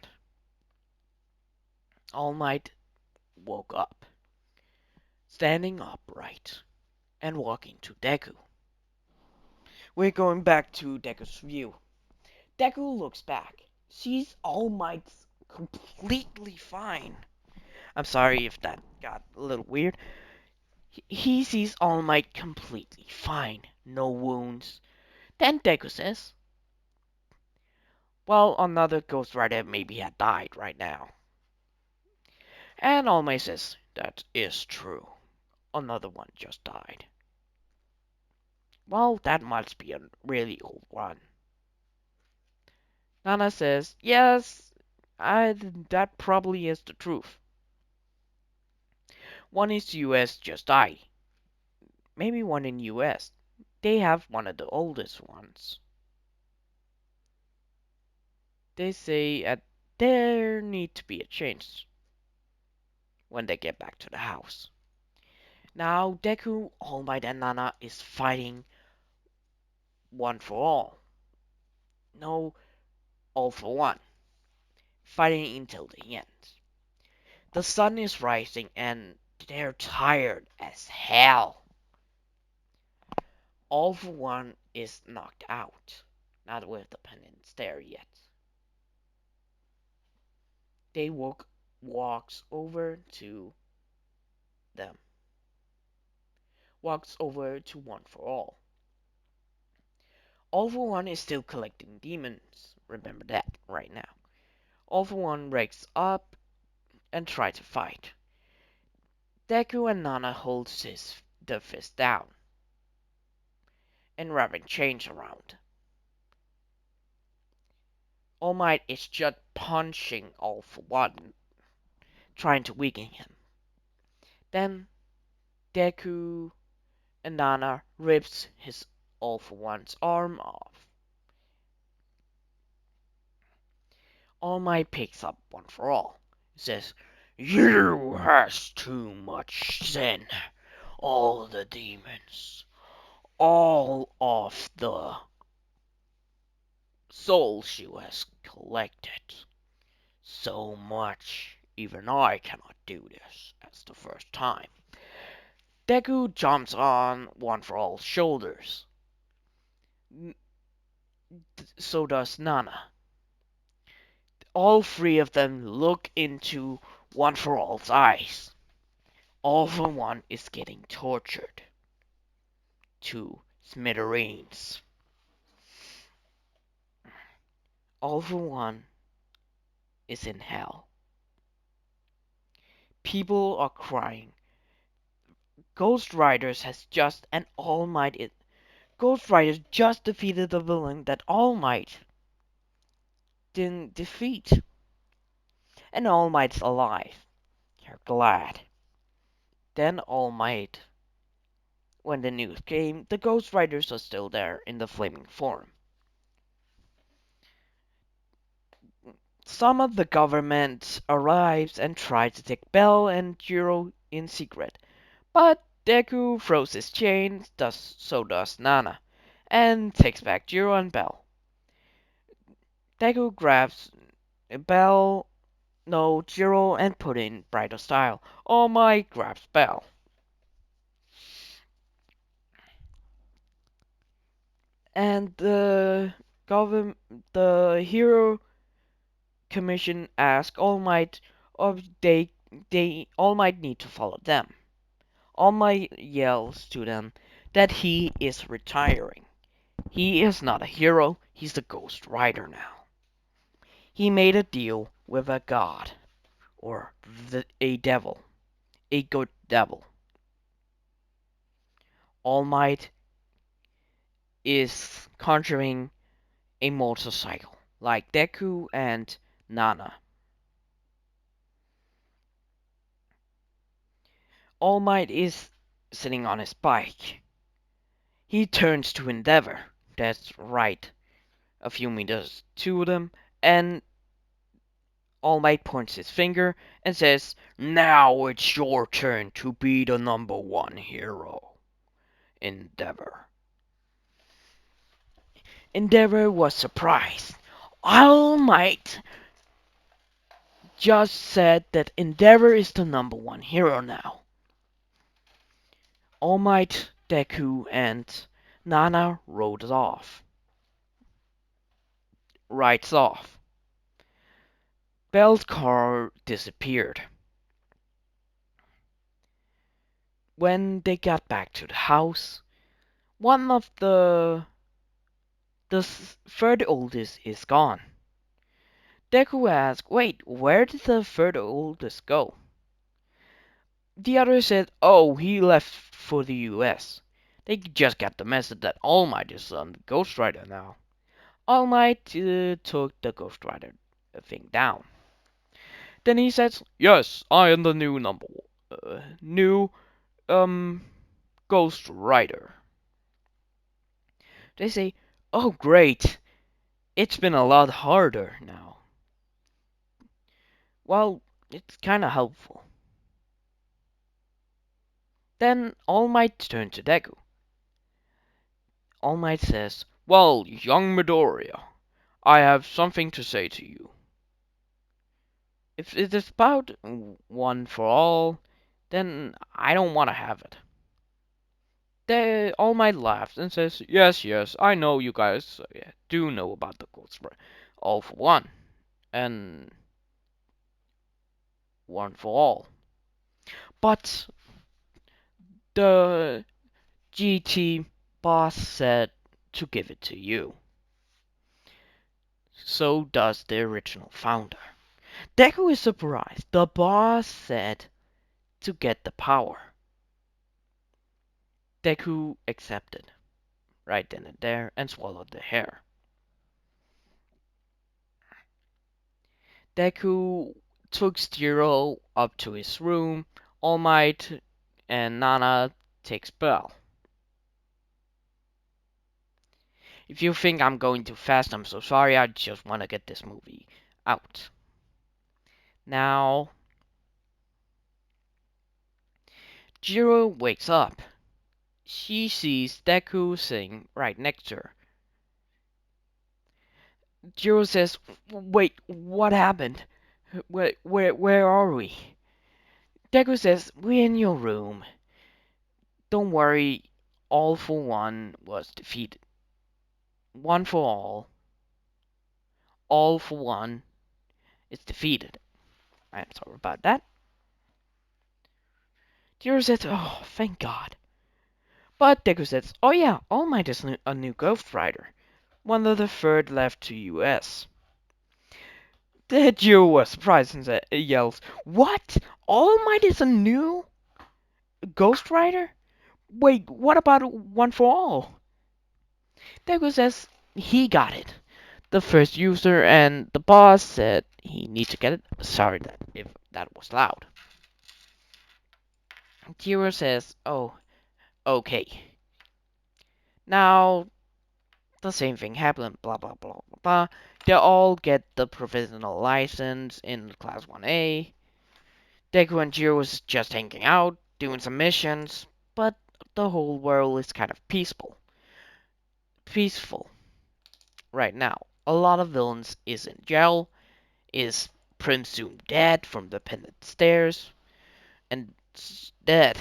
All Might woke up, standing upright, and walking to Deku. We're going back to Deku's view. Deku looks back, sees All Might's completely fine. I'm sorry if that got a little weird. He sees All Might completely fine, no wounds. Then Deku says, well, another Ghost Rider maybe had died right now. And All Might says, that is true. Another one just died. Well, that must be a really old one. Nana says, yes, that probably is the truth. One is US just died. Maybe one in US. They have one of the oldest ones. They say there need to be a change when they get back to the house. Now Deku, All Might and Nana is fighting one for all. No, all for one. Fighting until the end. The sun is rising and they're tired as hell. All for one is knocked out. Not with the pendants there yet. They walks over to them. Walks over to one for all. All for one is still collecting demons. Remember that right now. All for one breaks up and tries to fight. Deku and Nana holds the fist down and wrapping chains around. All Might is just punching All for One, trying to weaken him. Then Deku and Nana rips his All for One's arm off. All Might picks up One for All. He says, "You has too much sin. All the demons, all of the souls you has collected. So much, even I cannot do this as the first time." Deku jumps on One for All's shoulders. So does Nana. All three of them look into One for All's eyes. All for One is getting tortured to smithereens. All for One is in hell. People are crying. Ghost Riders has just and All Might. Ghost Riders just defeated the villain that All Might didn't defeat. And All Might's alive. They're glad. Then All Might. When the news came, the Ghost Riders are still there in the flaming form. Some of the government arrives and tries to take Bell and Jiro in secret, but Deku throws his chain, so does Nana, and takes back Jiro and Bell. Deku grabs Bell, no, Jiro, and put in bridal style. All Might grabs Bell. And the hero commission asks All Might of they All Might need to follow them. All Might yells to them that he is retiring. He is not a hero, he's a Ghost Rider now. He made a deal with a god, or a devil, a good devil. All Might is conjuring a motorcycle, like Deku and Nana. All Might is sitting on his bike. He turns to Endeavor. That's right, a few meters to them, and All Might points his finger and says, "Now it's your turn to be the number one hero, Endeavor." Endeavor was surprised. All Might just said that Endeavor is the number one hero now. All Might, Deku, and Nana rides off. Bell's car disappeared. When they got back to the house, one of the third oldest is gone. Deku asks, "Wait, where did the third oldest go?" The other said, "Oh, he left for the US. They just got the message that All Might is on the Ghost Rider now." All Might took the Ghost Rider thing down. Then he says, "Yes, I am the new Ghost Rider." They say, "Oh, great. It's been a lot harder now." Well, it's kinda helpful. Then All Might turns to Deku. All Might says, Well, young Midoriya, I have something to say to you. If it is about one for all, then I don't want to have it. All Might laughs and says, yes, yes, I know you guys do know about the Ghost Rider. All for one, and one for all. But the GT boss said to give it to you. So does the original founder. Deku is surprised. The boss said to get the power. Deku accepted right then and there and swallowed the hair. Deku took Zero up to his room. All Might and Nana takes Bell. If you think I'm going too fast, I'm so sorry. I just want to get this movie out. Now, Jiro wakes up. She sees Deku sitting right next to her. Jiro says, wait, what happened? Where are we? Deku says, we're in your room. Don't worry, All for One was defeated. One for all for one is defeated. I'm sorry about that. Jiro says, oh, thank God. But Deku says, oh yeah, All Might is a new Ghost Rider. One of the third left to US. The Jiro was surprised and yells, what? All Might is a new Ghost Rider? Wait, what about One for All? Deku says he got it. The first user and the boss said he needs to get it. Sorry that if that was loud. Jiro says, oh, okay. Now, the same thing happened, blah blah blah blah blah. They all get the provisional license in Class 1A. Deku and Jiro is just hanging out, doing some missions, but the whole world is kind of peaceful. Peaceful right now. A lot of villains is in jail, is presumed dead from the pendant stairs, and dead.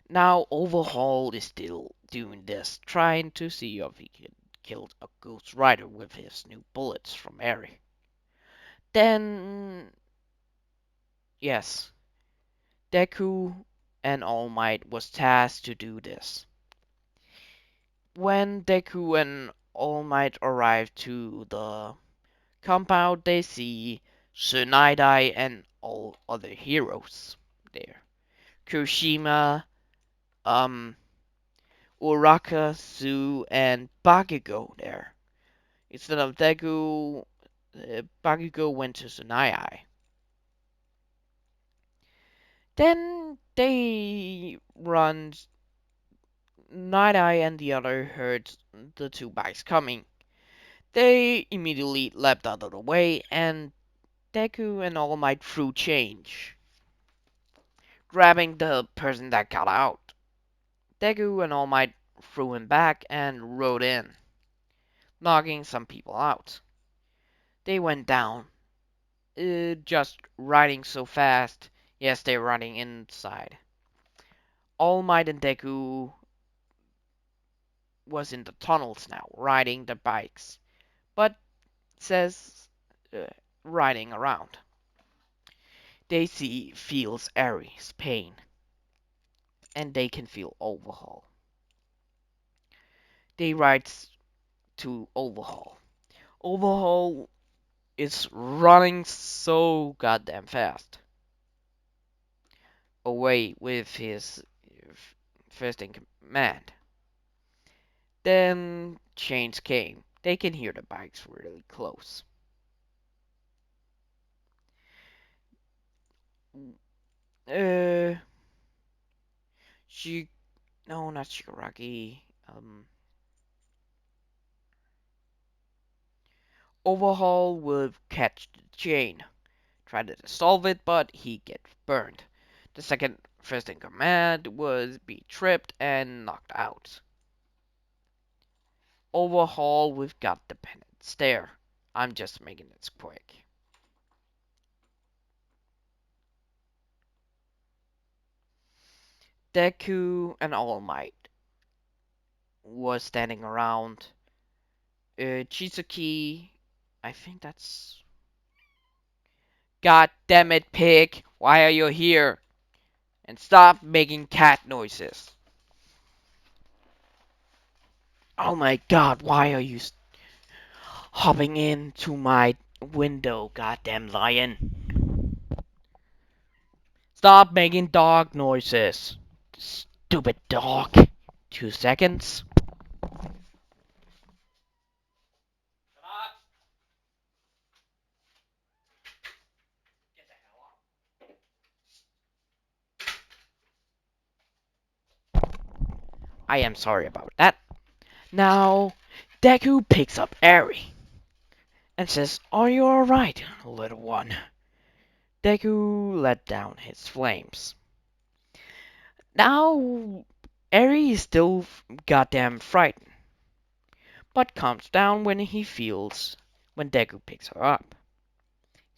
Now Overhaul is still doing this, trying to see if he can kill a Ghost Rider with his new bullets from Eri. Then, yes, Deku and All Might was tasked to do this. When Deku and All Might arrive to the compound, they see Tsunade and all other heroes there. Kushima, um, Uraka, Zu, and Bakugo there. Instead of Deku, Bakugo went to Tsunade. Then they run. Night Eye and the other heard the two bikes coming. They immediately leapt out of the way, and Deku and All Might threw change, grabbing the person that got out. Deku and All Might threw him back and rode in, knocking some people out. They went down, just riding so fast. Yes, they're running inside. All Might and Deku was in the tunnels now, riding the bikes, but says uh, riding around. They see feels Aries pain, and they can feel Overhaul. They ride to Overhaul. Overhaul is running so goddamn fast, away with his first in command. Then change came. They can hear the bikes really close. Uh, she, no, not Shigaraki. Overhaul will catch the chain, try to solve it, but he gets burned. The second first in command was be tripped and knocked out. Overhaul, we've got the pendant stare. I'm just making this quick. Deku and All Might was standing around. Chizuki, I think that's. God damn it, pig! Why are you here? And stop making cat noises. Oh my god, why are you hopping into my window, goddamn lion? Stop making dog noises. Stupid dog. 2 seconds. I am sorry about that. Now, Deku picks up Eri and says, "Are you alright, little one?" Deku let down his flames. Now, Eri is still goddamn frightened, but calms down when Deku picks her up.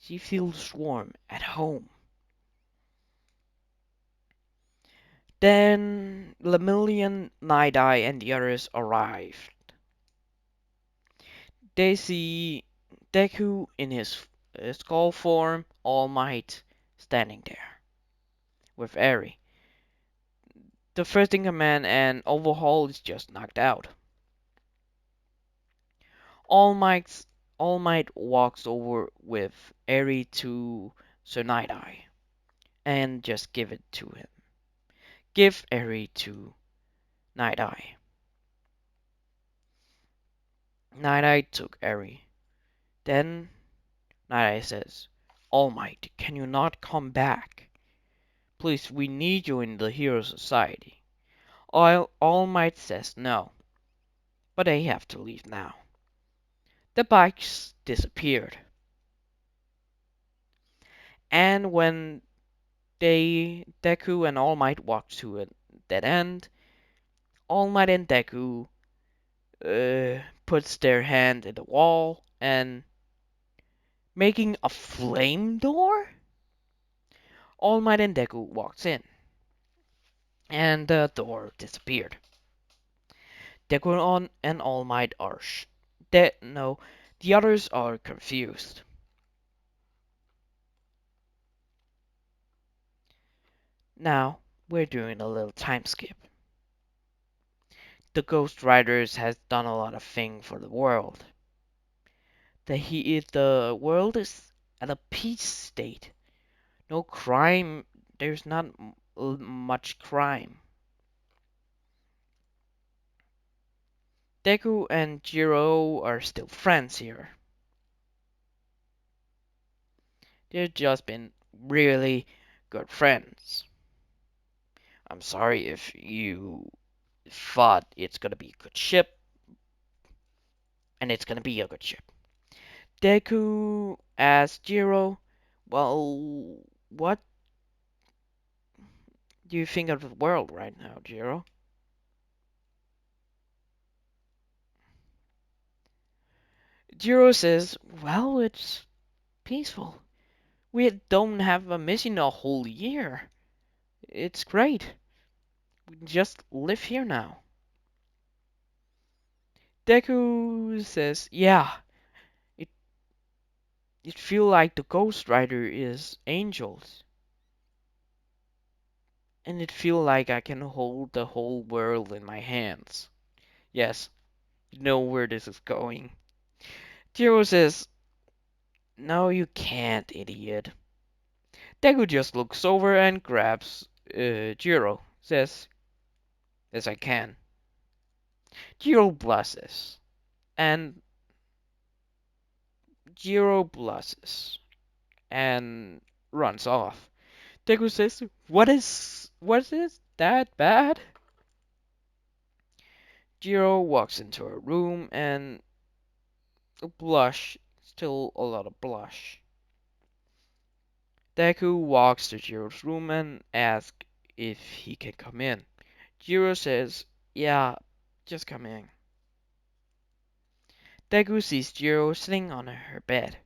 She feels warm at home. Then Lemillion, Night Eye, and the others arrive. They see Deku in his skull form, All Might, standing there with Eri. The first in command and Overhaul is just knocked out. All Might's All Might walks over with Eri to Sir Night Eye and just give it to him. Give Eri to Night Eye. Night Eye took Eri. Then Night Eye says, "All Might, can you not come back? Please, we need you in the Hero Society." All Might says no, but they have to leave now. The bikes disappeared. And when Deku and All Might walk to a dead end, All Might and Deku puts their hand in the wall and making a flame door. All Might and Deku walks in, and the door disappeared. Deku and All Might are no, the others are confused. Now we're doing a little time skip. The Ghost Riders has done a lot of things for the world. The world is at a peace state. No crime. There's not much crime. Deku and Jiro are still friends here. They've just been really good friends. I'm sorry if you thought it's gonna be a good ship, and it's gonna be a good ship. Deku asked Jiro, "Well, what do you think of the world right now, Jiro?" Jiro says, "Well, it's peaceful. We don't have a mission a whole year. It's great. We can just live here now." Deku says, "Yeah, it it feel like the Ghost Rider is angels, and it feel like I can hold the whole world in my hands." Yes, you know where this is going. Jiro says, "No, you can't, idiot." Deku just looks over and grabs Jiro. Says, "Yes, I can." Jiro blushes, and Jiro blushes and runs off. Deku says, "What is that bad?" Jiro walks into her room and blush, still a lot of blush. Deku walks to Jiro's room and asks if he can come in. Jiro says, "Yeah, just come in." Deku sees Jiro sitting on her bed.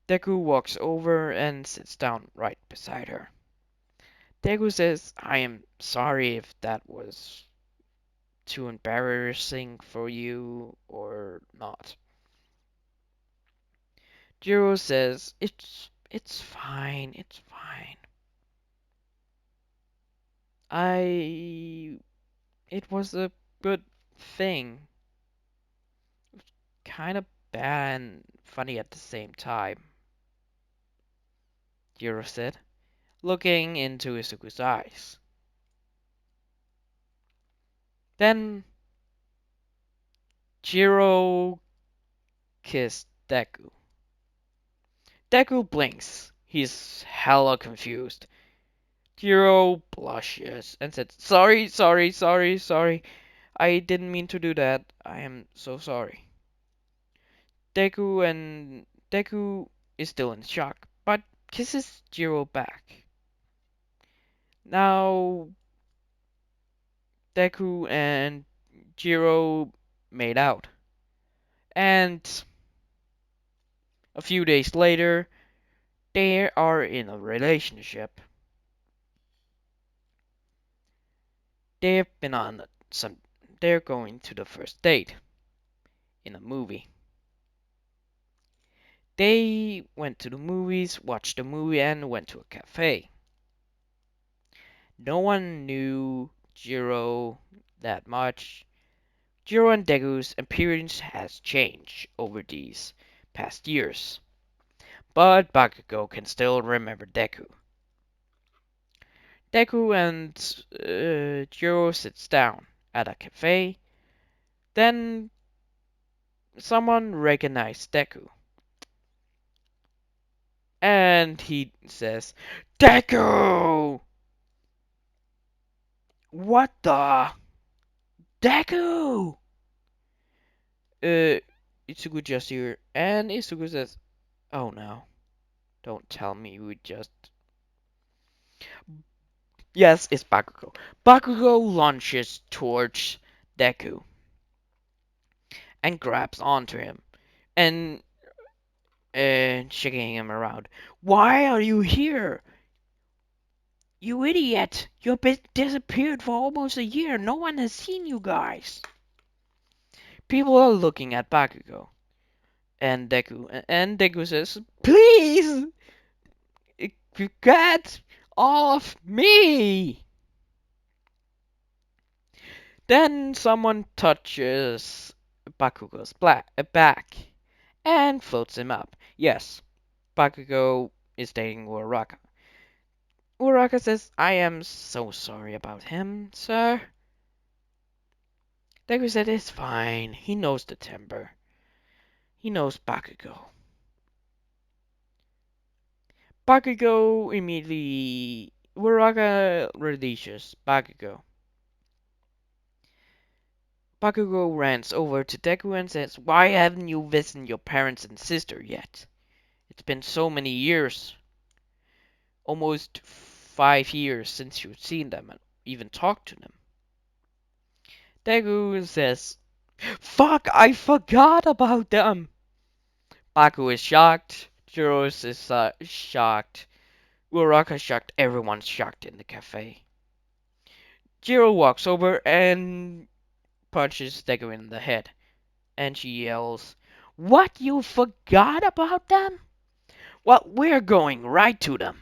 Deku walks over and sits down right beside her. Deku says, I am sorry if that was too embarrassing for you or not. Jiro says, it's fine, it's fine. I it was a good thing. Kind of bad and funny at the same time, Jiro said, looking into Izuku's eyes. Then Jiro kissed Deku. Deku blinks. He's hella confused. Jiro blushes and said, sorry, sorry, sorry, sorry. I didn't mean to do that. I am so sorry. Deku is still in shock, but kisses Jiro back. Now Deku and Jiro made out. And a few days later, they are in a relationship. They've been on some. They're going to the first date in a movie. They went to the movies, watched the movie, and went to a cafe. No one knew Jiro that much. Jiro and Deku's appearance has changed over these past years, but Bakugo can still remember Deku. Deku and Jiro sits down at a cafe. Then someone recognized Deku, and he says, "Deku! What the? Deku!" Uh, Itsuku just here, and Itsuku says, "Oh no, don't tell me we just." Yes, it's Bakugo. Bakugo launches towards Deku and grabs onto him and shaking him around. Why are you here? You idiot! You've been disappeared for almost a year. No one has seen you guys. People are looking at Bakugo and Deku, and Deku says, "Please, get off me!" Then someone touches Bakugo's back and floats him up. Yes, Bakugo is dating Uraraka. Uraraka says, I am so sorry about him, sir. Deku said, it's fine. He knows the timber. He knows Bakugo. Bakugo immediately... Uraraka releases Bakugo. Bakugo rants over to Deku and says, why haven't you visited your parents and sister yet? It's been so many years. Almost 5 years since you've seen them and even talked to them. Deku says, fuck, I forgot about them. Baku is shocked. Jiro is shocked. Uraraka is shocked. Everyone's shocked in the cafe. Jiro walks over and punches Deku in the head. And she yells, what, you forgot about them? Well, we're going right to them.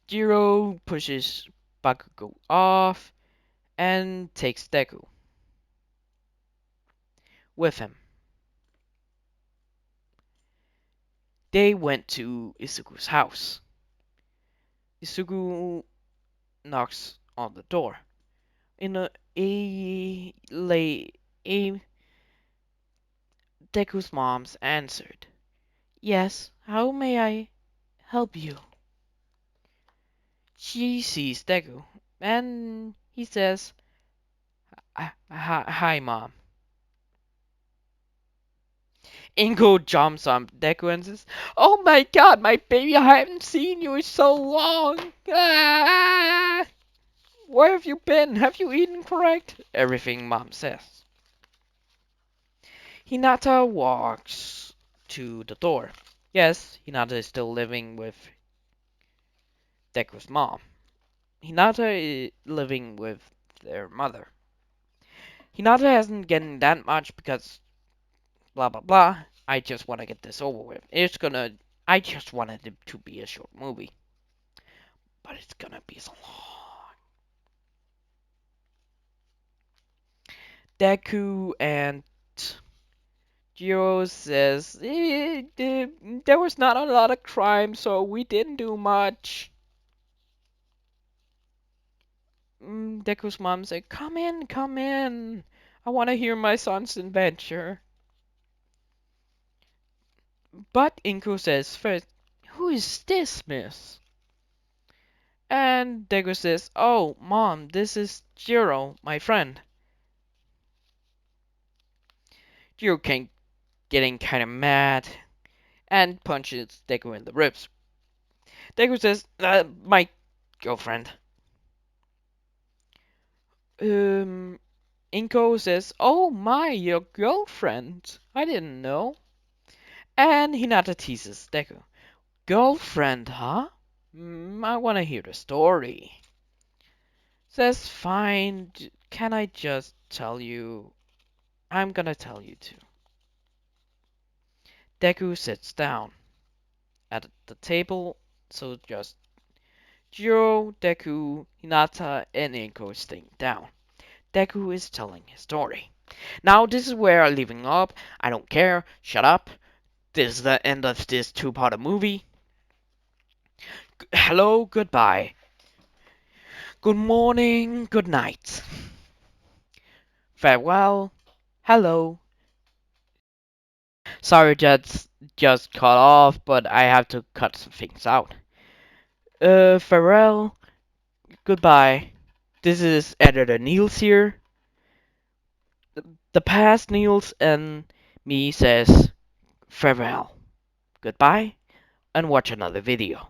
Jiro pushes Bakugo off and takes Deku with him. They went to Izuku's house. Izuku knocks on the door. In a Deku's mom's answered. Yes, how may I help you? She sees Deku and he says, hi mom. Ingo jumps on Deku and says, oh my god, my baby, I haven't seen you in so long. Ah! Where have you been? Have you eaten correct? Everything Mom says. Hinata walks to the door. Yes, Hinata is still living with Deku's mom. Hinata is living with their mother. Hinata hasn't gotten that much because blah blah blah. I just want to get this over with. I just wanted it to be a short movie. But it's gonna be so long. Deku and Jiro says, there was not a lot of crime, so we didn't do much. Deku's mom said, come in, come in. I want to hear my son's adventure. But Inko says first, who is this, miss? And Deku says, oh, mom, this is Jiro, my friend. Jiro getting kind of mad and punches Deku in the ribs. Deku says, my girlfriend. Um, Inko says, oh my, your girlfriend. I didn't know. And Hinata teases Deku. Girlfriend, huh? I want to hear the story. Says, fine, can I just tell you? I'm gonna tell you too. Deku sits down at the table, so just Jiro, Deku, Hinata, and Inko staying down. Deku is telling his story. Now, this is where I'm leaving up. I don't care. Shut up. This is the end of this two-part movie. Hello, goodbye. Good morning, good night. Farewell. Hello. Sorry that's just cut off, but I have to cut some things out. Farewell. Goodbye. This is editor Niels here. The past Niels and me says farewell. Goodbye and watch another video.